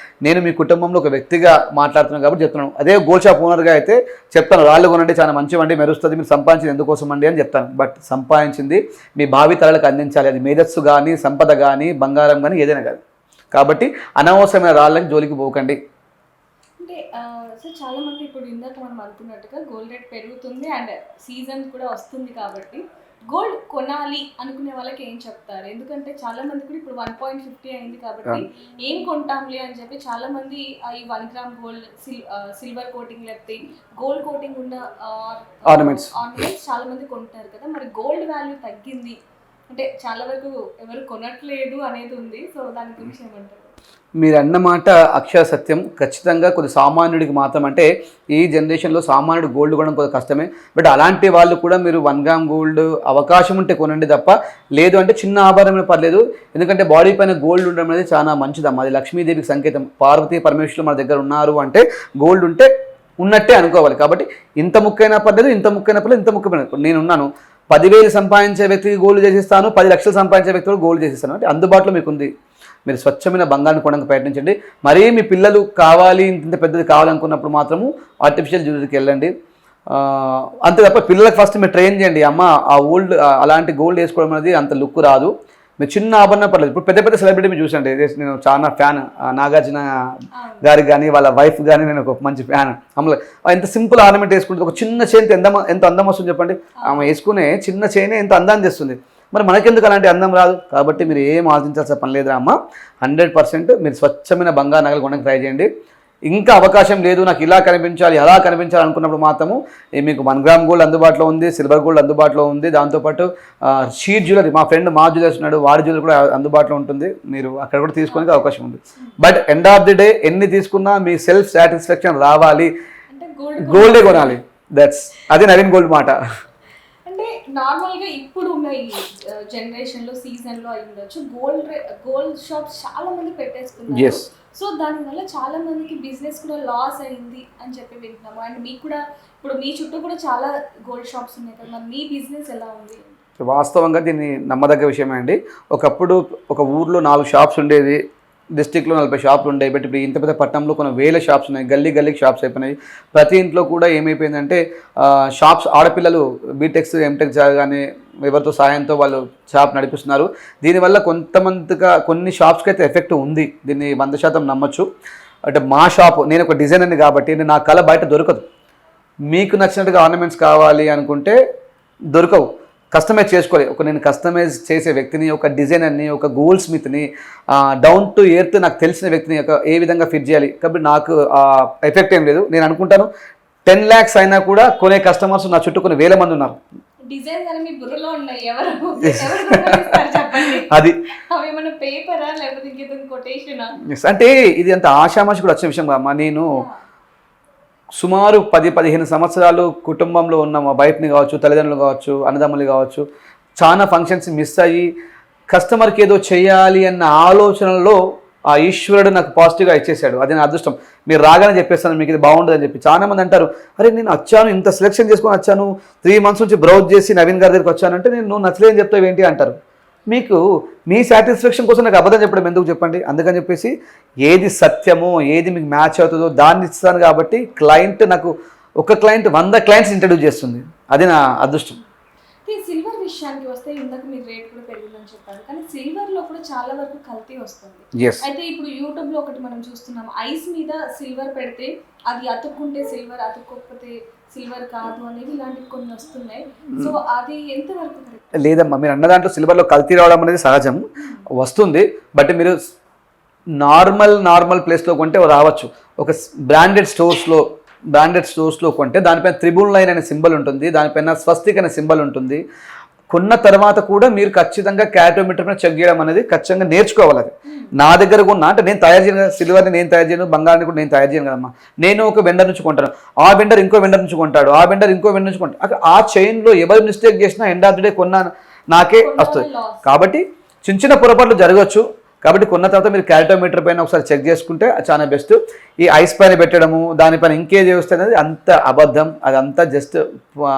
B: నేను మీ కుటుంబంలో ఒక వ్యక్తిగా మాట్లాడుతున్నాను కాబట్టి చెప్తున్నాను. అదే గోల్డ్ షాప్ ఓనర్గా అయితే చెప్తాను, రాళ్ళు కొనండి చాలా మంచివండి, మెరుస్తుంది, మీరు సంపాదించింది ఎందుకోసం అండి అని చెప్తాను. బట్ సంపాదించింది మీ భావి తరాలకు అందించాలి, అది మేధస్సు కానీ సంపద కానీ బంగారం కానీ ఏదైనా కానీ. కాబట్టి అనవసరమైన రాళ్ళకి జోలికి పోకండి.
A: అంటే సో చాలా మంది ఇప్పుడు ఇందాక మనం అనుకున్నట్టుగా గోల్డ్ రేట్ పెరుగుతుంది అండ్ సీజన్ కూడా వస్తుంది కాబట్టి గోల్డ్ కొనాలి అనుకునే వాళ్ళకి ఏం చెప్తారు? ఎందుకంటే చాలా మంది కూడా ఇప్పుడు 1.50 అయింది కాబట్టి ఏం కొంటాంలే అని చెప్పి చాలా మంది ఈ 1 గ్రామ్ గోల్డ్ సిల్వర్ కోటింగ్ లేకపోతే గోల్డ్ కోటింగ్ ఉన్న ఆర్నమెంట్స్ చాలా మంది కొంటారు కదా. మరి గోల్డ్ వాల్యూ తగ్గింది అంటే చాలా వరకు ఎవరు కొనట్లేదు అనేది ఉంది. సో దాని గురించి ఏమంటారు?
B: మీరు అన్నమాట అక్షర సత్యం. ఖచ్చితంగా కొద్ది సామాన్యుడికి మాత్రం, అంటే ఈ జనరేషన్లో సామాన్యుడు గోల్డ్ కొనడం కొద్దిగా కష్టమే. బట్ అలాంటి వాళ్ళు కూడా మీరు 1 గ్రామ్ గోల్డ్ అవకాశం ఉంటే కొనండి తప్ప, లేదు అంటే చిన్న ఆభరణమే పర్లేదు. ఎందుకంటే బాడీ పైన గోల్డ్ ఉండడం అనేది చాలా మంచిదమ్మా, అది లక్ష్మీదేవికి సంకేతం. పార్వతీ పరమేశ్వరులు మన దగ్గర ఉన్నారు అంటే గోల్డ్ ఉంటే ఉన్నట్టే అనుకోవాలి. కాబట్టి ఇంత ముక్కైనా పర్లేదు, ఇంత ముక్కైనా పర్లేదు, ఇంత ముక్కైనా. నేనున్నాను, 10,000 సంపాదించే వ్యక్తికి గోల్డ్ చేసిస్తాను, 10 లక్షలు సంపాదించే వ్యక్తి కూడా గోల్డ్ చేసిస్తాను. అంటే అందుబాటులో మీకు ఉంది. మీరు స్వచ్ఛమైన బంగారాన్ని కొనడానికి ప్రయత్నించండి. మరీ మీ పిల్లలు కావాలి ఇంత పెద్దది కావాలనుకున్నప్పుడు మాత్రము ఆర్టిఫిషియల్ జ్యువెలరీకి వెళ్ళండి. అంతే తప్ప పిల్లలకు ఫస్ట్ మీరు ట్రైన్ చేయండి. అమ్మ ఆ ఓల్డ్ అలాంటి గోల్డ్ వేసుకోవడం అనేది అంత లుక్ రాదు, మీరు చిన్న ఆభరణం పర్లేదు. ఇప్పుడు పెద్ద పెద్ద సెలబ్రిటీ మీరు చూసండి, నేను చాలా ఫ్యాన్ నాగార్జున గారికి కానీ వాళ్ళ వైఫ్ కానీ నేను ఒక మంచి ఫ్యాన్. అమ్మలో ఎంత సింపుల్ ఆర్నమెంట్ వేసుకుంటుంది, ఒక చిన్న చైన్ ఎంత అందం వస్తుంది చెప్పండి. ఆమె వేసుకునే చిన్న చైనే ఎంత అందాన్ని తెస్తుంది. మరి మనకెందుకు అలాంటి అందం రాదు? కాబట్టి మీరు ఏం ఆలోచించాల్సిన పని లేదురా అమ్మ. 100% మీరు స్వచ్ఛమైన బంగారు నగలు కొనడానికి ట్రై చేయండి. ఇంకా అవకాశం లేదు, నాకు ఇలా కనిపించాలి అలా కనిపించాలి అనుకున్నప్పుడు మాత్రము మీకు 1 గ్రామ్ గోల్డ్ అందుబాటులో ఉంది, సిల్వర్ గోల్డ్ అందుబాటులో ఉంది. దాంతోపాటు షీట్ జ్యువెలరీ, మా ఫ్రెండ్ మా జ్యువెలర్స్ ఉన్నాడు, వాడి జ్యువెలరీ కూడా అందుబాటులో ఉంటుంది. మీరు అక్కడ కూడా తీసుకోవడానికి అవకాశం ఉంది. But end of the day ఎన్ని తీసుకున్నా మీ సెల్ఫ్ సాటిస్ఫాక్షన్ రావాలి, గోల్డే కొనాలి. అది నవీన్ గోల్డ్ మాట.
A: అంటే నార్మల్గా ఇప్పుడు ఉన్న ఈ జనరేషన్లో సీజన్లో అయి ఉండొచ్చు గోల్డ్ షాప్స్ చాలా మంది పెట్టేసుకున్నారు. సో దానివల్ల చాలా మందికి బిజినెస్ కూడా లాస్ అయింది అని చెప్పి వింటున్నాము. అండ్ మీకు కూడా ఇప్పుడు మీ చుట్టూ కూడా చాలా గోల్డ్ షాప్స్ ఉన్నాయి కదా, మరి మీ బిజినెస్ ఎలా ఉంది?
B: వాస్తవంగా దీన్ని నమ్మదగ్గ విషయమే అండి. ఒకప్పుడు ఒక ఊర్లో 4 షాప్స్ ఉండేది, డిస్టిక్లో 40 షాపులు ఉండేవి. బట్ ఇప్పుడు ఇంత పెద్ద పట్టణంలో కొన్ని వేల షాప్స్ ఉన్నాయి, గల్లీకి షాప్స్ అయిపోయినాయి. ప్రతి ఇంట్లో కూడా ఏమైపోయిందంటే షాప్స్, ఆడపిల్లలు బీటెక్స్ ఎంటెక్ జరగానే ఎవరితో సహాయంతో వాళ్ళు షాప్ నడిపిస్తున్నారు. దీనివల్ల కొన్ని షాప్స్కి అయితే ఎఫెక్ట్ ఉంది, దీన్ని 100% నమ్మచ్చు. అంటే మా షాపు, నేను ఒక డిజైనర్ని కాబట్టి నా కళ బయట దొరకదు. మీకు నచ్చినట్టుగా ఆర్నమెంట్స్ కావాలి అనుకుంటే దొరకవు, కస్టమైజ్ చేసుకోవాలి. నేను కస్టమైజ్ చేసే వ్యక్తిని, ఒక డిజైనర్ని, ఒక గోల్డ్ స్మిత్ని, డౌన్ టు ఎర్త్ నాకు తెలిసిన వ్యక్తిని ఏ విధంగా ఫిట్ చేయాలి. కాబట్టి నాకు ఎఫెక్ట్ ఏం లేదు. నేను అనుకుంటాను 10 lakhs అయినా కూడా కొనే కస్టమర్స్ నా చుట్టూ కొన్ని వేల మంది ఉన్నారు. అది అంటే ఇది అంత ఆషామాషి కూడా వచ్చే విషయం కాదమ్మా. నేను సుమారు 10-15 సంవత్సరాలు కుటుంబంలో ఉన్న మా వైఫ్ని కావచ్చు, తల్లిదండ్రులు కావచ్చు, అన్నదమ్ములు కావచ్చు, చాలా ఫంక్షన్స్ మిస్ అయ్యి కస్టమర్కి ఏదో చేయాలి అన్న ఆలోచనలో ఆ ఈశ్వరుడు నాకు పాజిటివ్గా ఇచ్చేసాడు. అది నా అదృష్టం. మీరు రాగానే చెప్పేస్తాను మీకు ఇది బాగుంటుంది అని చెప్పి. చాలామంది అంటారు, అరే నేను వచ్చాను, ఇంత సెలెక్షన్ చేసుకొని వచ్చాను, 3 months నుంచి బ్రౌజ్ చేసి నవీన్ గారి దగ్గరికి వచ్చానంటే నువ్వు నచ్చలేని చెప్తావు ఏంటి అంటారు. మీకు మీ సాటిస్ఫాక్షన్ కోసం నాకు అబద్ధం చెప్పడం ఎందుకు చెప్పండి. అందుకని చెప్పేసి ఏది సత్యమో, ఏది మీకు మ్యాచ్ అవుతుందో దాన్ని ఇస్తాను. కాబట్టి ఒక క్లయింట్ 100 clients ఇంట్రడ్యూస్ చేస్తుంది. అది నా అదృష్టం.
A: సిల్వర్ విషయానికి వస్తే ఇందాక మీరు రేట్ కూడా పెరిగిందని చెప్పారు, కానీ సిల్వర్ లో కూడా చాలా వరకు కల్తీ వస్తుంది. అయితే ఇప్పుడు యూట్యూబ్ లో ఒకటి మనం చూస్తున్నాం, ఐస్ మీద సిల్వర్ పెడితే అది అతుక్కుంటే సిల్వర్, అతుక్కోకపోతే సిల్వర్ కాదు అనేది ఇలాంటివి కొన్ని వస్తున్నాయి. సో అది ఎంతవరకు కరెక్ట్? లేదమ్మా, మీరు అన్న దాంట్లో సిల్వర్లో కల్తీ రావడం అనేది సహజం, వస్తుంది. బట్ మీరు నార్మల్ ప్లేస్లో కొంటే రావచ్చు. ఒక బ్రాండెడ్ స్టోర్స్లో కొంటే దానిపైన త్రిబుల్ లైన్ అనే సింబల్ ఉంటుంది, దానిపైన స్వస్తిక్ అనే సింబల్ ఉంటుంది. కొన్న తర్వాత కూడా మీరు ఖచ్చితంగా క్యాటోమీటర్ మీద చెక్ చేయడం అనేది ఖచ్చితంగా నేర్చుకోవాలి. అది నా దగ్గర కొన్నా అంటే నేను తయారు చేయను, సిల్వర్ని నేను తయారు చేయను, బంగారాన్ని కూడా నేను తయారు చేయను కదమ్మా. నేను ఒక వెండర్ నుంచి కొంటాను, ఆ వెండర్ ఇంకో వెండర్ నుంచి కొంటాడు, ఆ వెండర్ ఇంకో వెండర్ నుంచి కొంటాడు. అక్కడ ఆ చైన్లో ఎవరు మిస్టేక్ చేసినా ఎండ్ ఆఫ్ ది డే నాకే వస్తుంది. కాబట్టి చిన్న పొరపాట్లు జరగవచ్చు.
B: కాబట్టి కొన్న తర్వాత మీరు క్యాల్టోమీటర్ పైన ఒకసారి చెక్ చేసుకుంటే అది చాలా బెస్ట్. ఈ ఐస్ పైన పెట్టడము దానిపైన ఇంకేది వస్తే అనేది అంత అబద్ధం, అదంతా జస్ట్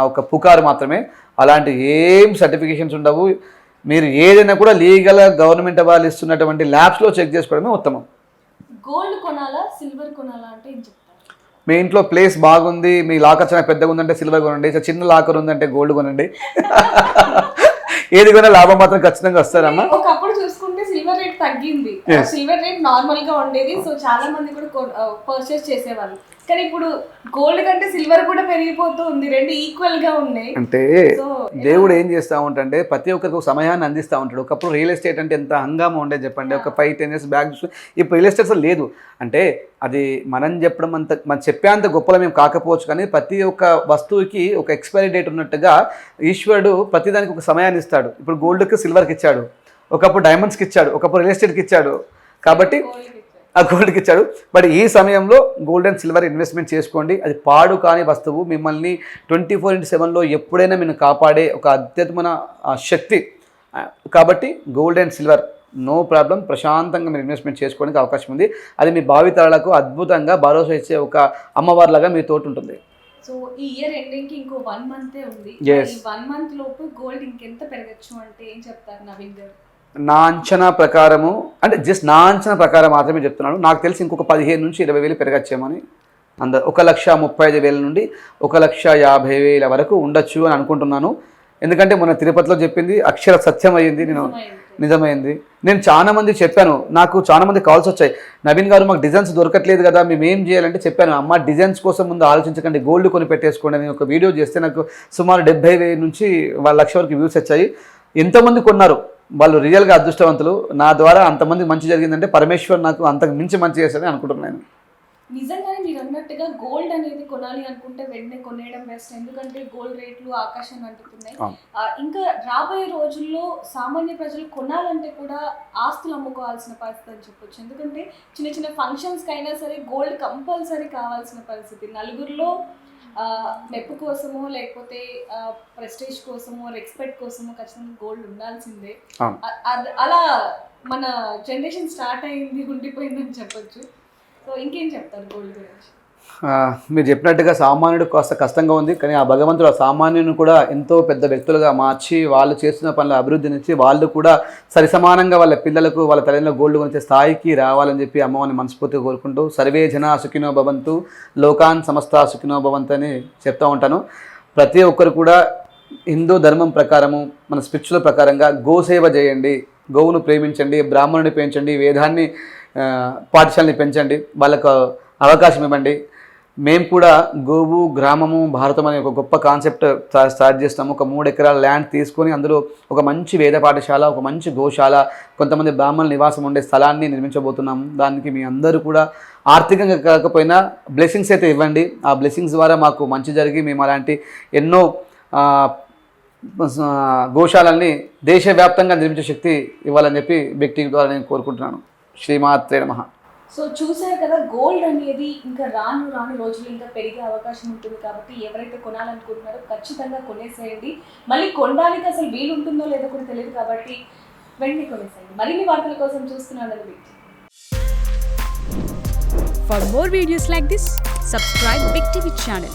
B: ఒక పుకారు మాత్రమే. అలాంటి ఏం సర్టిఫికేషన్స్ ఉండవు. మీరు ఏదైనా కూడా లీగల్ గవర్నమెంట్ వాళ్ళు ఇస్తున్నటువంటి ల్యాబ్స్లో చెక్ చేసుకోవడమే ఉత్తమం.
A: గోల్డ్ కొనాలా సిల్వర్ కొనాలా అంటే ఏం చెప్తారు?
B: మీ ఇంట్లో ప్లేస్ బాగుంది, మీ లాకర్ చాలా పెద్దగా ఉందంటే సిల్వర్ కొనండి, చిన్న లాకర్ ఉందంటే గోల్డ్ కొనండి. ఏది కొన్నా లాభం మాత్రం ఖచ్చితంగా వస్తారమ్మా.
A: ఒకప్పుడు చూసుకుంటే సిల్వర్ రేట్ తగ్గింది, సిల్వర్ రేట్ నార్మల్ గా ఉండేది, సో చాలా మంది కూడా పర్చేస్ చేసేవాళ్ళు. కానీ ఇప్పుడు గోల్డ్ కంటే సిల్వర్ కూడా పెరిగిపోతూ ఉంది, రెండు ఈక్వల్ గా ఉన్నాయి.
B: అంటే దేవుడు ఏం చేస్తూ ఉంటాడంటే ప్రతి ఒక్కరికి ఒక సమయాన్ని అందిస్తూ ఉంటాడు. ఒకప్పుడు రియల్ ఎస్టేట్ అంటే ఎంత హంగామా ఉండేది చెప్పండి. ఒక 5-10 years బ్యాక్ ఇప్పుడు రియల్ ఎస్టేట్ అసలు లేదు. అంటే అది మనం చెప్పడం అంత మనం చెప్పేంత గొప్పలో మేము కాకపోవచ్చు, కానీ ప్రతి ఒక్క వస్తువుకి ఒక ఎక్స్పైరీ డేట్ ఉన్నట్టుగా ఈశ్వరుడు ప్రతిదానికి ఒక సమయాన్ని ఇస్తాడు. ఇప్పుడు గోల్డ్కి సిల్వర్కి ఇచ్చాడు, ఒకప్పుడు డైమండ్స్కి ఇచ్చాడు, ఒకప్పుడు రియల్ ఎస్టేట్కి ఇచ్చాడు, కాబట్టి ఆ గోల్డ్కి ఇచ్చాడు. బట్ ఈ సమయంలో గోల్డ్ అండ్ సిల్వర్ ఇన్వెస్ట్మెంట్ చేసుకోండి. అది పాడు కాని వస్తువు, మిమ్మల్ని 24/7లో ఎప్పుడైనా మీరు కాపాడే ఒక అత్యధికమైన శక్తి. కాబట్టి gold and silver no problem, ప్రశాంతంగా మీరు ఇన్వెస్ట్మెంట్ చేసుకోవడానికి అవకాశం ఉంది. అది మీ భావితరాలకు అద్భుతంగా భరోసా ఇచ్చే ఒక అమ్మవారిలాగా మీ తోటి ఉంటుంది.
A: సో ఈ ఇయర్ ఎండింగ్ కి ఇంకో 1 month ఉంది. ఈ 1 month లోపు గోల్డ్ ఇంకెంత పెరగచ్చు అంటే ఏం చెప్తారు నవీన్ గారు?
B: నా అంచనా ప్రకారము, అంటే జస్ట్ నా అంచనా ప్రకారం మాత్రమే చెప్తున్నాను, నాకు తెలిసి ఇంకొక 15,000 నుంచి 20,000 పెరగచ్చేమని. 1,35,000 నుండి 1,50,000 వరకు ఉండొచ్చు అని అనుకుంటున్నాను. ఎందుకంటే మొన్న తిరుపతిలో చెప్పింది అక్షర సత్యం అయ్యింది, నిజమైంది. నేను చాలా మంది చెప్పాను, నాకు చాలా మంది కాల్స్ వచ్చాయి, నవీన్ గారు మాకు డిజైన్స్ దొరకట్లేదు కదా, మేము ఏం చేయాలంటే చెప్పాను, అమ్మ డిజైన్స్ కోసం ముందు ఆలోచించకండి, గోల్డ్ కొని పెట్టేసుకోండి. నేను ఒక వీడియో చేస్తే నాకు సుమారు 70,000 నుంచి 1,00,000 వరకు వ్యూస్ వచ్చాయి. ఎంతోమంది కొన్నారు, వాళ్ళు రియల్గా అదృష్టవంతులు. నా ద్వారా అంతమంది మంచి జరిగిందంటే పరమేశ్వర్ నాకు అంతకు మించి మంచి చేశారని అనుకుంటున్నాను.
A: నిజంగానే మీరు అన్నట్టుగా గోల్డ్ అనేది కొనాలి అనుకుంటే వెంటనే కొనేయడం బెస్ట్, ఎందుకంటే గోల్డ్ రేట్లు ఆకాశాన్ని అంటుతున్నాయి. ఇంకా రాబోయే రోజుల్లో సామాన్య ప్రజలు కొనాలంటే కూడా ఆస్తులు అమ్ముకోవాల్సిన పరిస్థితి అని చెప్పొచ్చు. ఎందుకంటే చిన్న చిన్న ఫంక్షన్స్కి అయినా సరే గోల్డ్ కంపల్సరీ కావాల్సిన పరిస్థితి. నలుగురిలో మెప్పు కోసమో లేకపోతే ప్రెస్టేజ్ కోసమో రెస్పెక్ట్ కోసమో ఖచ్చితంగా గోల్డ్ ఉండాల్సిందే. అలా మన జనరేషన్ స్టార్ట్ అయింది, ఉండిపోయిందని చెప్పొచ్చు. సో ఇంకేం చెప్తారు గోల్డ్ గురించి?
B: మీరు చెప్పినట్టుగా సామాన్యుడు కాస్త కష్టంగా ఉంది, కానీ ఆ భగవంతుడు ఆ సామాన్యుని కూడా ఎంతో పెద్ద వ్యక్తులుగా మార్చి వాళ్ళు చేస్తున్న పనుల అభివృద్ధినిచ్చి వాళ్ళు కూడా సరిసమానంగా వాళ్ళ పిల్లలకు వాళ్ళ తల్లిదండ్రులకు గోల్డ్ కొనిచ్చే స్థాయికి రావాలని చెప్పి అమ్మవారిని మనస్ఫూర్తిగా కోరుకుంటూ సర్వే జన సుఖినో భవంతు లోకాన్ సమస్త సుఖినో భవంతు అని చెప్తూ ఉంటాను. ప్రతి ఒక్కరు కూడా హిందూ ధర్మం ప్రకారము మన స్పిరిచువల్ ప్రకారంగా గోసేవ చేయండి, గోవును ప్రేమించండి, బ్రాహ్మణుని పెంచండి, వేదాన్ని పాఠశాలని పెంచండి, వాళ్ళకు అవకాశం ఇవ్వండి. మేము కూడా గోవు గ్రామము భారతం అనే ఒక గొప్ప కాన్సెప్ట్ స్టార్ట్ చేస్తాము. ఒక 3 ఎకరాల ల్యాండ్ తీసుకొని అందులో ఒక మంచి వేద పాఠశాల, ఒక మంచి గోశాల, కొంతమంది బ్రాహ్మణుల నివాసం ఉండే స్థలాన్ని నిర్మించబోతున్నాము. దానికి మీ అందరూ కూడా ఆర్థికంగా కాకపోయినా బ్లెస్సింగ్స్ అయితే ఇవ్వండి. ఆ బ్లెస్సింగ్స్ ద్వారా మాకు మంచి జరిగి మేము అలాంటి ఎన్నో గోశాలల్ని దేశవ్యాప్తంగా నిర్మించే శక్తి ఇవ్వాలని చెప్పి వ్యక్తి ద్వారా నేను కోరుకుంటున్నాను. శ్రీమాత్రే నమః.
A: సో చూసారు కదా, గోల్డ్ అనేది ఇంకా రాను రాను రోజులు ఇంకా పెరిగే అవకాశం ఉంటుంది. కాబట్టి ఎవరైతే కొనాలనుకుంటున్నారో ఖచ్చితంగా కొనేసేయండి. మళ్ళీ కొనడానికి అసలు వీలు ఉంటుందో లేదో కూడా తెలియదు, కాబట్టి వెంటనే కొనేసేయండి. మరిన్ని వార్తల కోసం చూస్తున్నాను.
C: For more videos like this, subscribe Big TV channel.